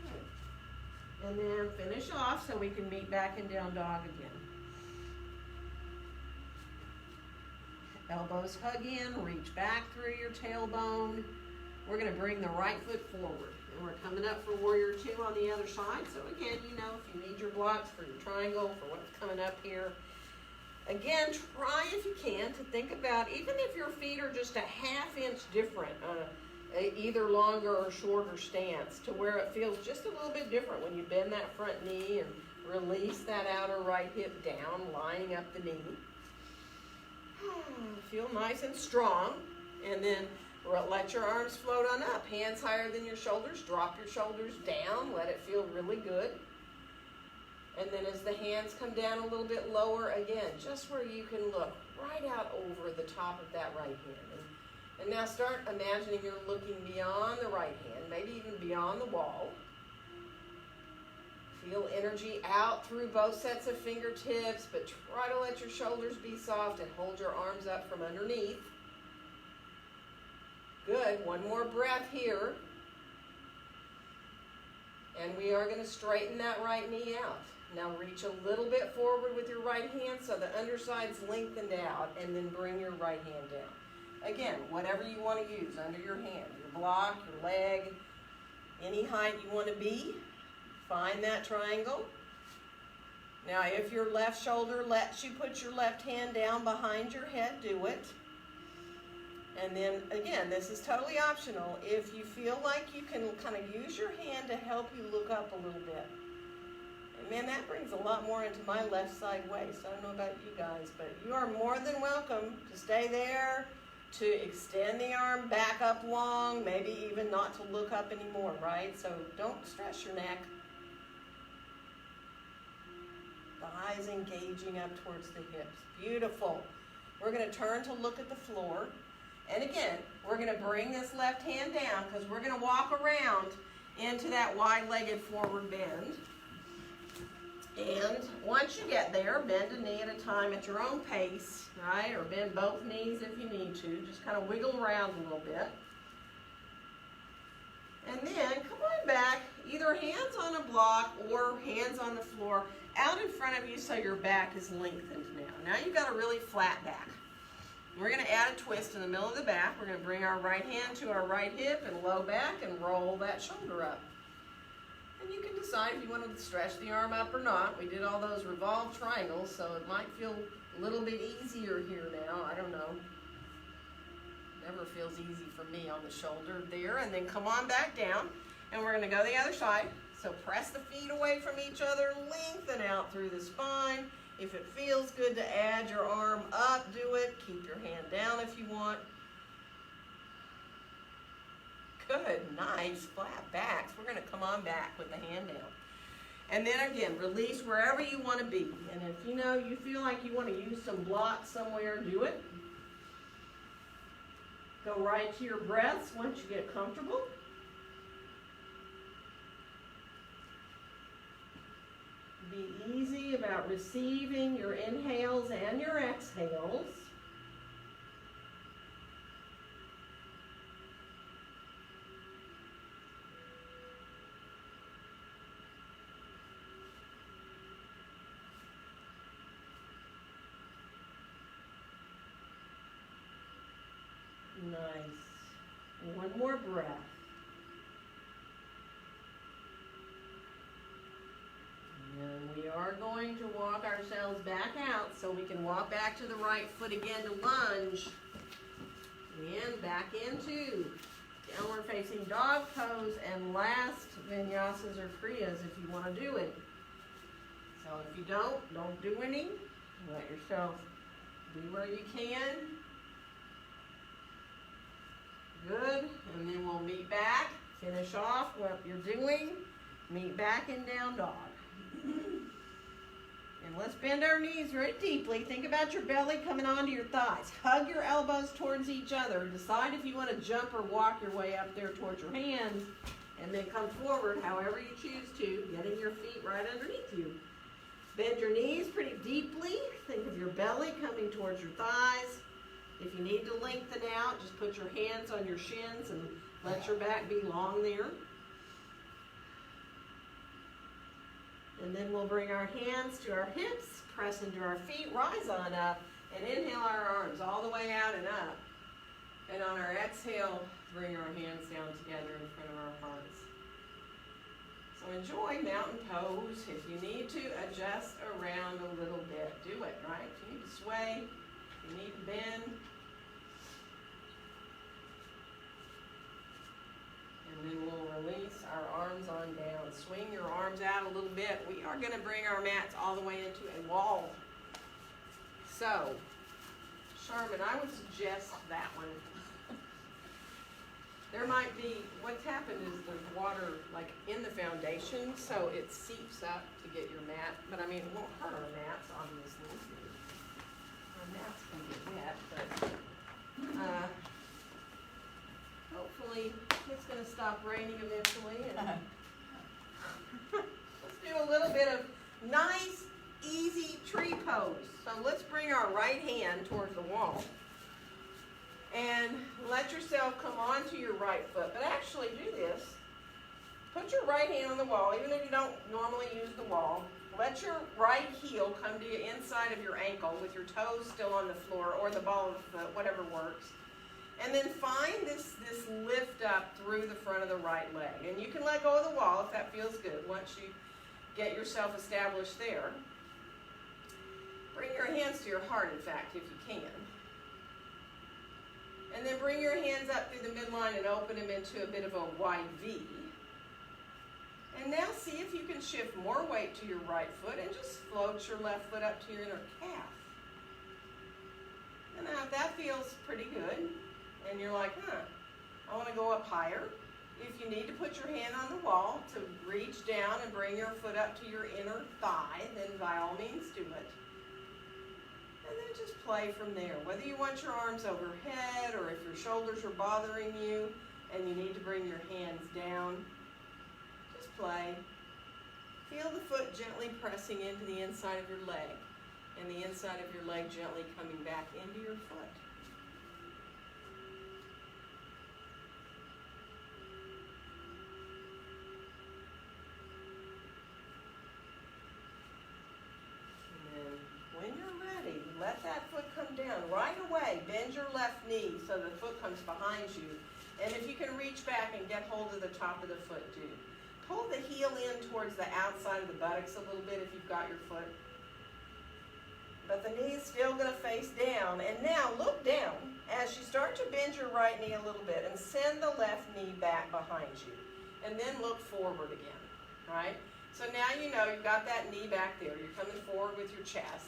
Good. And then finish off so we can meet back in down dog again. Elbows hug in, reach back through your tailbone. We're going to bring the right foot forward. And we're coming up for warrior 2 on the other side. So again, you know, if you need your blocks for your triangle, for what's coming up here. Again, try if you can to think about, even if your feet are just a ½ inch different, either longer or shorter stance, to where it feels just a little bit different when you bend that front knee and release that outer right hip down, lining up the knee. Feel nice and strong. And then let your arms float on up. Hands higher than your shoulders. Drop your shoulders down. Let it feel really good. And then as the hands come down a little bit lower, again, just where you can look right out over the top of that right hand. And now start imagining you're looking beyond the right hand, maybe even beyond the wall. Feel energy out through both sets of fingertips, but try to let your shoulders be soft and hold your arms up from underneath. Good. One more breath here. And we are going to straighten that right knee out. Now reach a little bit forward with your right hand so the underside's lengthened out, and then bring your right hand down. Again, whatever you want to use under your hand, your block, your leg, any height you want to be. Find that triangle. Now if your left shoulder lets you put your left hand down behind your head, do it. And then again, this is totally optional. If you feel like you can kind of use your hand to help you look up a little bit. And man, that brings a lot more into my left side waist. I don't know about you guys, but you are more than welcome to stay there, to extend the arm back up long, maybe even not to look up anymore, right? So don't stress your neck. The eyes engaging up towards the hips. Beautiful. We're going to turn to look at the floor. And again, we're going to bring this left hand down because we're going to walk around into that wide-legged forward bend. And once you get there, bend a knee at a time at your own pace, right? Or bend both knees if you need to. Just kind of wiggle around a little bit. And then come on back, either hands on a block or hands on the floor out in front of you so your back is lengthened now. Now you've got a really flat back. We're going to add a twist in the middle of the back. We're going to bring our right hand to our right hip and low back and roll that shoulder up. And you can decide if you want to stretch the arm up or not. We did all those revolved triangles, so it might feel a little bit easier here now. I don't know. Never feels easy for me on the shoulder there. And then come on back down. And we're going to go the other side. So press the feet away from each other. Lengthen out through the spine. If it feels good to add your arm up, do it. Keep your hand down if you want. Good, nice, flat backs. We're going to come on back with the hand down. And then again, release wherever you want to be. And if you feel like you want to use some blocks somewhere, do it. Go right to your breaths once you get comfortable. Be easy about receiving your inhales and your exhales. Nice. One more breath. And we are going to walk ourselves back out so we can walk back to the right foot again to lunge. And back into downward facing dog pose and last vinyasas or kriyas if you want to do it. So if you don't do any. Let yourself be where you can. Good. And then we'll meet back. Finish off what you're doing. Meet back in down dog. And let's bend our knees very deeply. Think about your belly coming onto your thighs. Hug your elbows towards each other. Decide if you want to jump or walk your way up there towards your hands. And then come forward however you choose to, getting your feet right underneath you. Bend your knees pretty deeply. Think of your belly coming towards your thighs. If you need to lengthen out, just put your hands on your shins and let your back be long there. And then we'll bring our hands to our hips, press into our feet, rise on up, and inhale our arms all the way out and up. And on our exhale, bring our hands down together in front of our hearts. So enjoy mountain pose. If you need to adjust around a little bit, do it, right? If you need to sway, if you need to bend. And then we'll release our arms on down. Swing your arms out a little bit. We are going to bring our mats all the way into a wall. So, Charmin, I would suggest that one. There might be, what's happened is there's water like in the foundation, so it seeps up to get your mat. But I mean, it won't hurt our mats, obviously. Our mats can get wet, but hopefully it's going to stop raining eventually. And Let's do a little bit of nice, easy tree pose. So let's bring our right hand towards the wall. And let yourself come onto your right foot. But actually do this. Put your right hand on the wall, even if you don't normally use the wall. Let your right heel come to the inside of your ankle with your toes still on the floor or the ball of the foot, whatever works. And then find this lift up through the front of the right leg. And you can let go of the wall if that feels good once you get yourself established there. Bring your hands to your heart, in fact, if you can. And then bring your hands up through the midline and open them into a bit of a wide V. And now see if you can shift more weight to your right foot and just float your left foot up to your inner calf. And now if that feels pretty good, and you're like, I want to go up higher. If you need to put your hand on the wall to reach down and bring your foot up to your inner thigh, then by all means do it. And then just play from there. Whether you want your arms overhead or if your shoulders are bothering you and you need to bring your hands down, just play. Feel the foot gently pressing into the inside of your leg and the inside of your leg gently coming back into your foot. Let that foot come down right away. Bend your left knee so the foot comes behind you. And if you can reach back and get hold of the top of the foot, do. Pull the heel in towards the outside of the buttocks a little bit if you've got your foot. But the knee is still going to face down. And now look down as you start to bend your right knee a little bit and send the left knee back behind you. And then look forward again, right? So now you know you've got that knee back there. You're coming forward with your chest.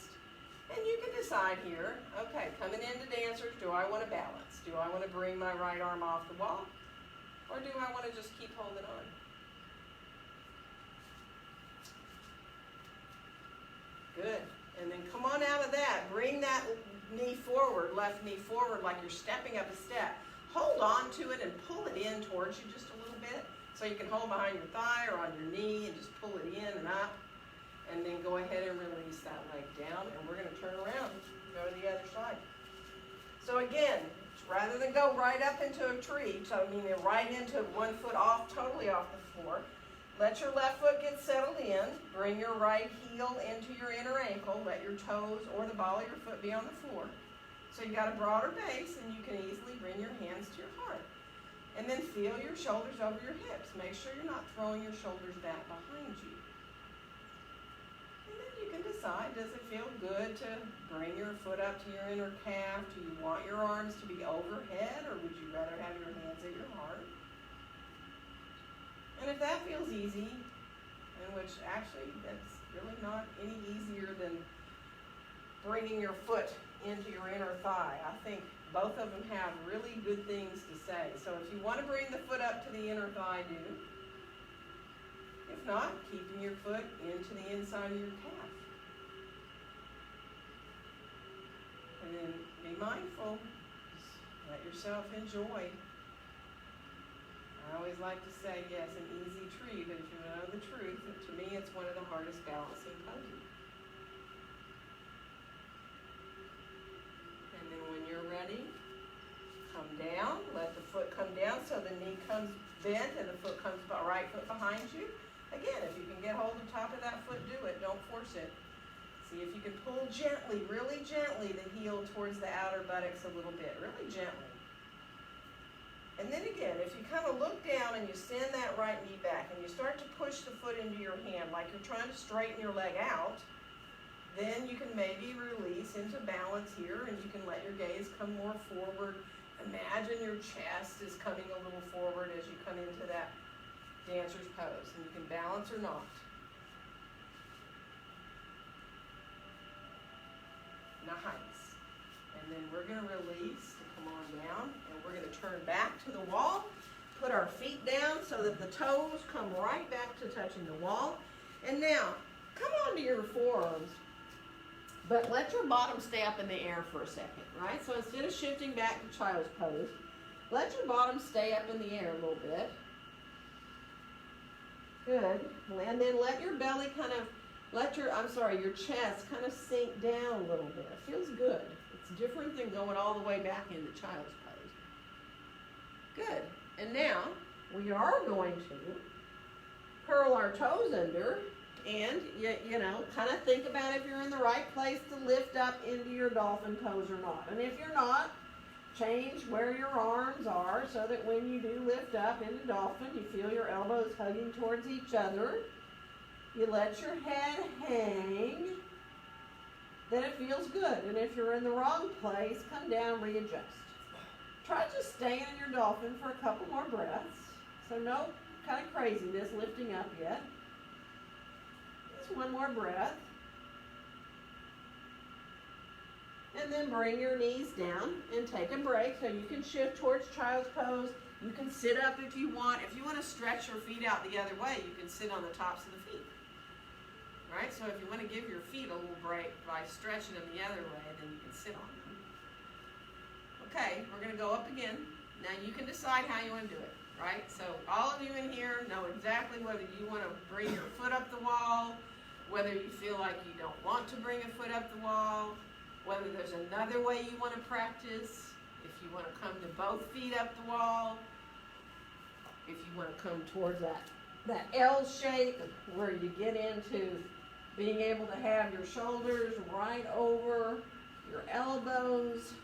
And you can decide here, okay, coming into dancers, do I want to balance? Do I want to bring my right arm off the wall? Or do I want to just keep holding on? Good. And then come on out of that. Bring that knee forward, left knee forward like you're stepping up a step. Hold on to it and pull it in towards you just a little bit. So you can hold behind your thigh or on your knee and just pull it in and up. And then go ahead and release that leg down, and we're going to turn around and go to the other side. So again, rather than go right up into a tree, so meaning right into one foot off, totally off the floor, let your left foot get settled in. Bring your right heel into your inner ankle. Let your toes or the ball of your foot be on the floor. So you got a broader base, and you can easily bring your hands to your heart. And then feel your shoulders over your hips. Make sure you're not throwing your shoulders back behind you. You can decide, does it feel good to bring your foot up to your inner calf? Do you want your arms to be overhead, or would you rather have your hands at your heart? And if that feels easy, and which actually that's really not any easier than bringing your foot into your inner thigh. I think both of them have really good things to say. So if you want to bring the foot up to the inner thigh, do. If not, keeping your foot into the inside of your calf. And then be mindful. Just let yourself enjoy. I always like to say, yes, an easy tree, but if you know the truth, to me it's one of the hardest balancing poses. And then when you're ready, come down. Let the foot come down so the knee comes bent and the foot comes right foot behind you. Again, if you can get hold of the top of that foot, do it. Don't force it. See if you can pull gently, really gently, the heel towards the outer buttocks a little bit, really gently. And then again, if you kind of look down and you send that right knee back and you start to push the foot into your hand like you're trying to straighten your leg out, then you can maybe release into balance here and you can let your gaze come more forward. Imagine your chest is coming a little forward as you come into that dancer's pose, and you can balance or not. Nice. And then we're going to release to come on down, and we're going to turn back to the wall, put our feet down so that the toes come right back to touching the wall. And now, come onto your forearms, but let your bottom stay up in the air for a second, right? So instead of shifting back to child's pose, let your bottom stay up in the air a little bit. Good. And then let your belly your chest kind of sink down a little bit. It feels good. It's different than going all the way back into child's pose. Good. And now we are going to curl our toes under and, kind of think about if you're in the right place to lift up into your dolphin pose or not. And if you're not, change where your arms are so that when you do lift up into dolphin, you feel your elbows hugging towards each other. You let your head hang, then it feels good. And if you're in the wrong place, come down, readjust. Try just staying in your dolphin for a couple more breaths. So no kind of craziness lifting up yet. Just one more breath. And then bring your knees down and take a break so you can shift towards child's pose. You can sit up if you want. If you want to stretch your feet out the other way, you can sit on the tops of the feet. Right? So if you want to give your feet a little break by stretching them the other way, then you can sit on them. Okay, we're going to go up again. Now you can decide how you want to do it. Right? So all of you in here know exactly whether you want to bring your foot up the wall, whether you feel like you don't want to bring a foot up the wall, whether there's another way you want to practice, if you want to come to both feet up the wall, if you want to come towards that L shape where you get into being able to have your shoulders right over your elbows.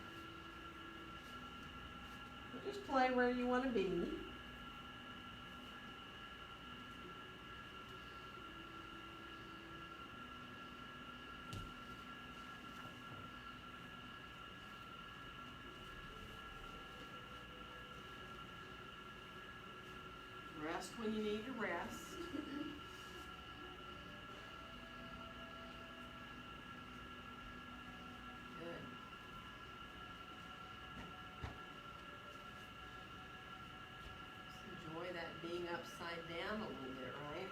Just play where you want to be. Rest when you need to rest. Good. Just enjoy that being upside down a little bit, right?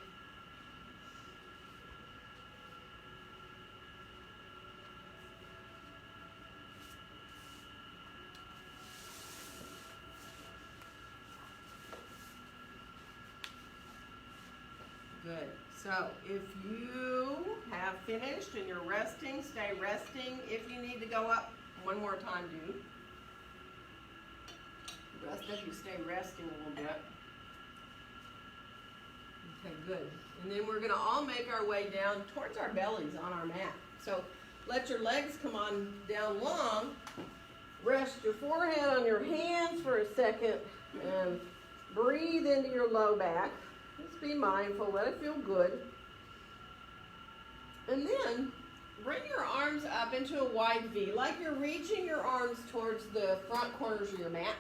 Good. So if you have finished and you're resting, stay resting. If you need to go up one more time, do. The rest of you stay resting a little bit. Okay, good. And then we're going to all make our way down towards our bellies on our mat. So let your legs come on down long. Rest your forehead on your hands for a second and breathe into your low back. Just be mindful, let it feel good. And then bring your arms up into a wide V, like you're reaching your arms towards the front corners of your mat.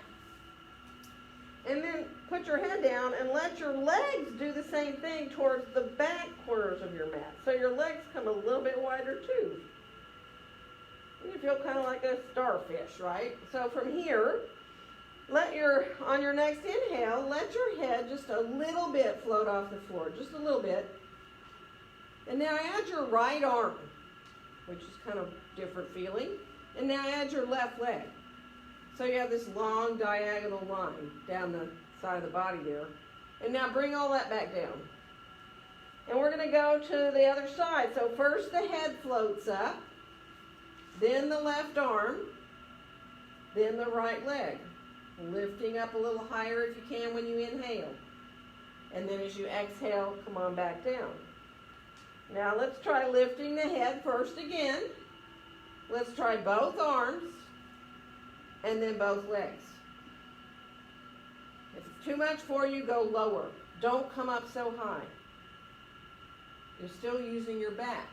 And then put your head down and let your legs do the same thing towards the back corners of your mat. So your legs come a little bit wider too. You feel kind of like a starfish, right? So from here, on your next inhale, let your head just a little bit float off the floor, just a little bit. And now add your right arm, which is kind of different feeling. And now add your left leg. So you have this long diagonal line down the side of the body there. And now bring all that back down. And we're going to go to the other side. So first the head floats up, then the left arm, then the right leg. Lifting up a little higher if you can when you inhale. And then as you exhale, come on back down. Now let's try lifting the head first again. Let's try both arms and then both legs. If it's too much for you, go lower. Don't come up so high. You're still using your back.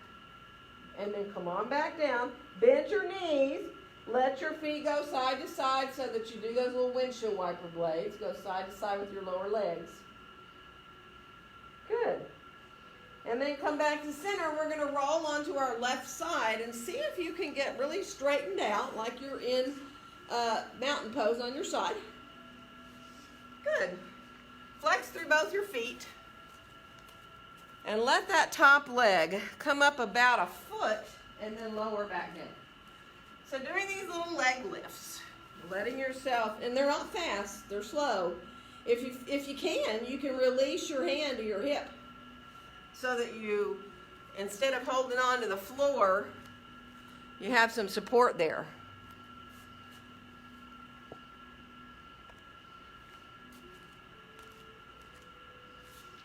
And then come on back down. Bend your knees. Let your feet go side to side so that you do those little windshield wiper blades. Go side to side with your lower legs. Good. And then come back to center. We're going to roll onto our left side and see if you can get really straightened out like you're in mountain pose on your side. Good. Flex through both your feet. And let that top leg come up about a foot and then lower back down. So doing these little leg lifts, letting yourself, and they're not fast, they're slow. If you can release your hand to your hip so that you, instead of holding on to the floor, you have some support there.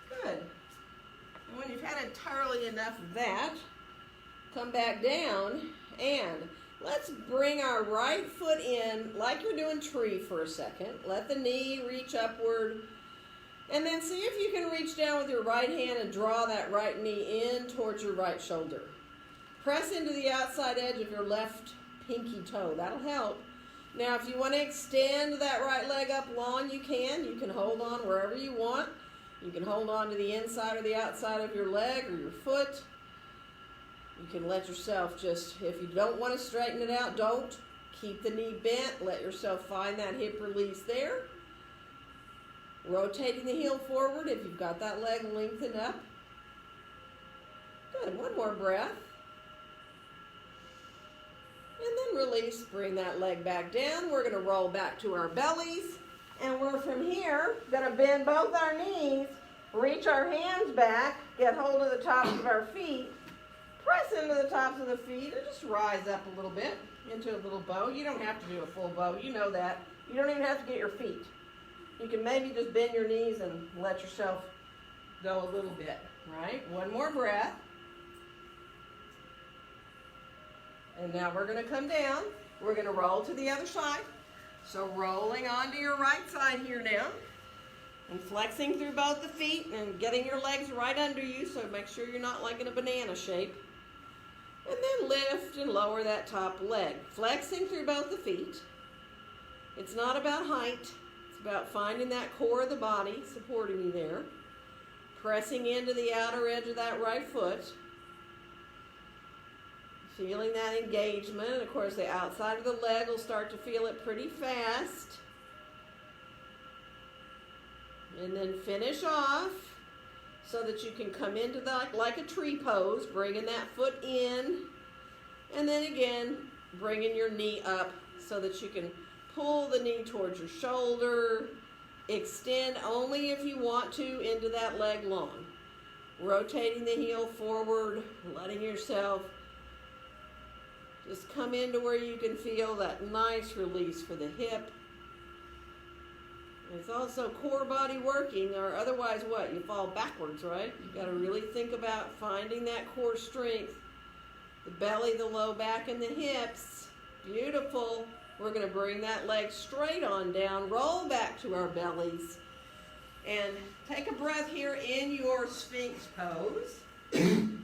Good. And when you've had entirely enough of that, come back down and let's bring our right foot in like you're doing tree for a second. Let the knee reach upward. And then see if you can reach down with your right hand and draw that right knee in towards your right shoulder. Press into the outside edge of your left pinky toe. That'll help. Now, if you want to extend that right leg up long, you can. You can hold on wherever you want. You can hold on to the inside or the outside of your leg or your foot. You can let yourself just, if you don't want to straighten it out, don't. Keep the knee bent. Let yourself find that hip release there. Rotating the heel forward if you've got that leg lengthened up. Good. One more breath. And then release. Bring that leg back down. We're going to roll back to our bellies. And we're from here going to bend both our knees, reach our hands back, get hold of the tops of our feet, press into the tops of the feet, and just rise up a little bit into a little bow. You don't have to do a full bow. You know that. You don't even have to get your feet. You can maybe just bend your knees and let yourself go a little bit, right? One more breath. And now we're going to come down. We're going to roll to the other side. So rolling onto your right side here now. And flexing through both the feet and getting your legs right under you, so make sure you're not like in a banana shape. And then lift and lower that top leg. Flexing through both the feet. It's not about height. It's about finding that core of the body supporting you there. Pressing into the outer edge of that right foot. Feeling that engagement. And of course the outside of the leg will start to feel it pretty fast. And then finish off so that you can come into that like a tree pose, bringing that foot in. And then again, bringing your knee up so that you can pull the knee towards your shoulder. Extend only if you want to into that leg long. Rotating the heel forward, letting yourself just come into where you can feel that nice release for the hip. It's also core body working, or otherwise what? You fall backwards, right? You've got to really think about finding that core strength. The belly, the low back, and the hips. Beautiful. We're going to bring that leg straight on down, roll back to our bellies, and take a breath here in your Sphinx pose. Good.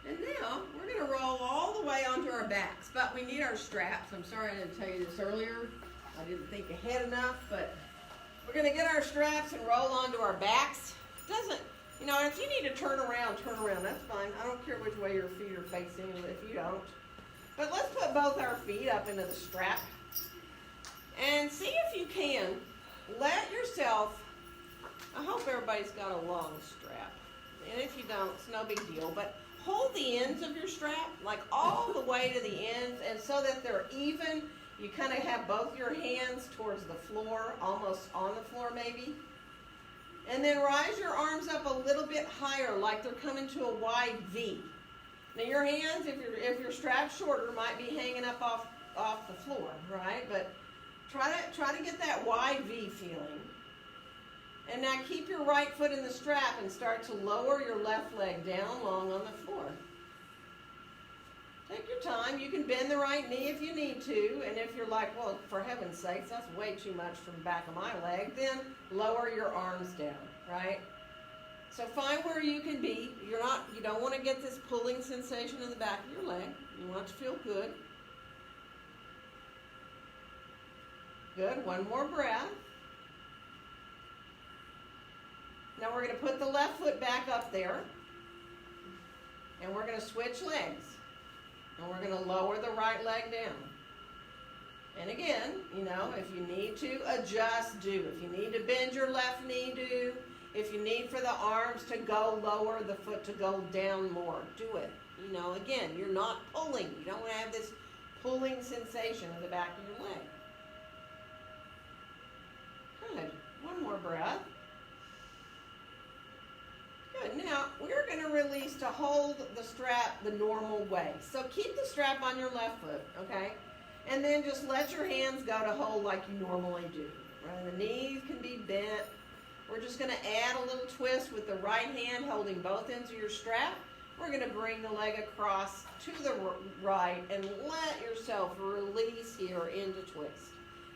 And now, we're going to roll all the way onto our backs, but we need our straps. I'm sorry I didn't tell you this earlier. I didn't think ahead enough, but we're going to get our straps and roll onto our backs. Doesn't, you know, if you need to turn around, that's fine. I don't care which way your feet are facing if you don't. But let's put both our feet up into the strap. And see if you can let yourself, I hope everybody's got a long strap. And if you don't, it's no big deal, but hold the ends of your strap, like all the way to the ends, and so that they're even, you kind of have both your hands towards the floor, almost on the floor maybe. And then rise your arms up a little bit higher, like they're coming to a wide V. Now your hands, if your strap's shorter, might be hanging up off the floor, right? But try to get that wide V feeling. And now keep your right foot in the strap and start to lower your left leg down long on the floor. Take your time. You can bend the right knee if you need to. And if you're like, well, for heaven's sakes, that's way too much from the back of my leg, then lower your arms down, right? So find where you can be. You don't want to get this pulling sensation in the back of your leg. You want it to feel good. Good. One more breath. Now we're going to put the left foot back up there, and we're going to switch legs, and we're going to lower the right leg down. And again, you know, if you need to adjust, do. If you need to bend your left knee, do. If you need for the arms to go lower, the foot to go down more, do it. You know, again, you're not pulling. You don't want to have this pulling sensation in the back of your leg. Good. One more breath. going to release to hold the strap the normal way. So keep the strap on your left foot, okay? And then just let your hands go to hold like you normally do. Right? The knees can be bent. We're just going to add a little twist with the right hand holding both ends of your strap. We're going to bring the leg across to the right and let yourself release here into twist.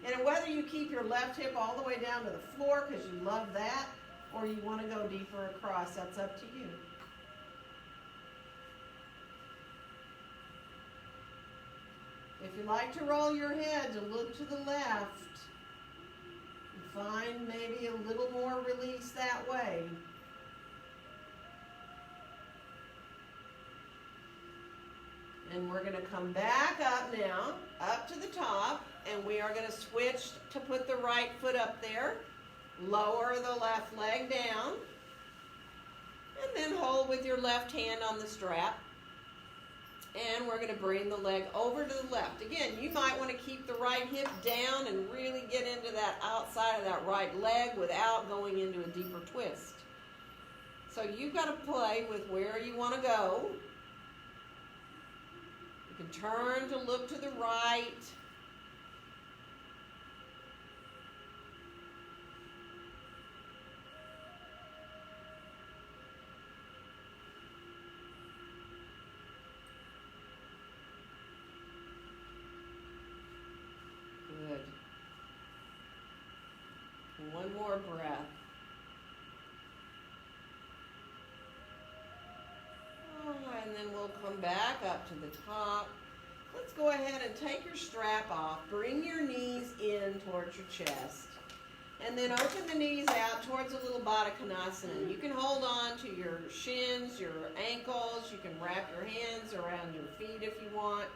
And whether you keep your left hip all the way down to the floor because you love that, or you want to go deeper across, that's up to you. If you like to roll your head to look to the left, you find maybe a little more release that way. And we're going to come back up now, up to the top, and we are going to switch to put the right foot up there. Lower the left leg down, and then hold with your left hand on the strap. And we're going to bring the leg over to the left. Again, you might want to keep the right hip down and really get into that outside of that right leg without going into a deeper twist. So you've got to play with where you want to go. You can turn to look to the right. Good. One more breath. And then we'll come back up to the top. Let's go ahead and take your strap off. Bring your knees in towards your chest. And then open the knees out towards a little Baddha Konasana. You can hold on to your shins, your ankles. You can wrap your hands around your feet if you want.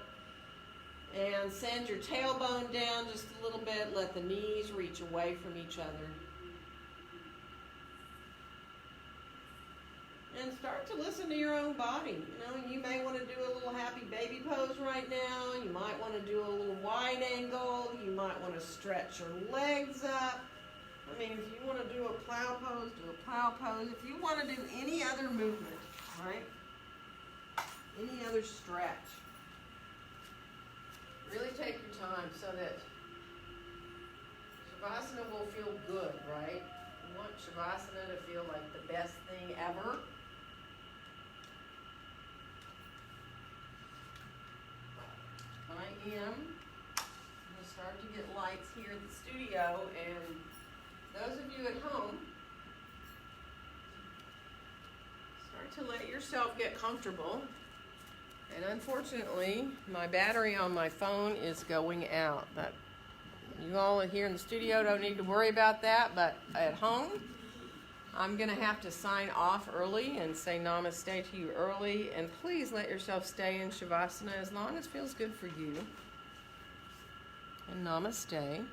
And send your tailbone down just a little bit. Let the knees reach away from each other. And start to listen to your own body. You know, you may want to do a little happy baby pose right now. You might want to do a little wide angle. You might want to stretch your legs up. I mean, if you want to do a plow pose, do a plow pose. If you want to do any other movement, right? Any other stretch. Really take your time so that Shavasana will feel good, right? You want Shavasana to feel like the best thing ever. I am going to start to get lights here at the studio, and those of you at home, start to let yourself get comfortable. And unfortunately, my battery on my phone is going out. But you all here in the studio don't need to worry about that, but at home, I'm going to have to sign off early and say namaste to you early. And please let yourself stay in Shavasana as long as it feels good for you. And namaste.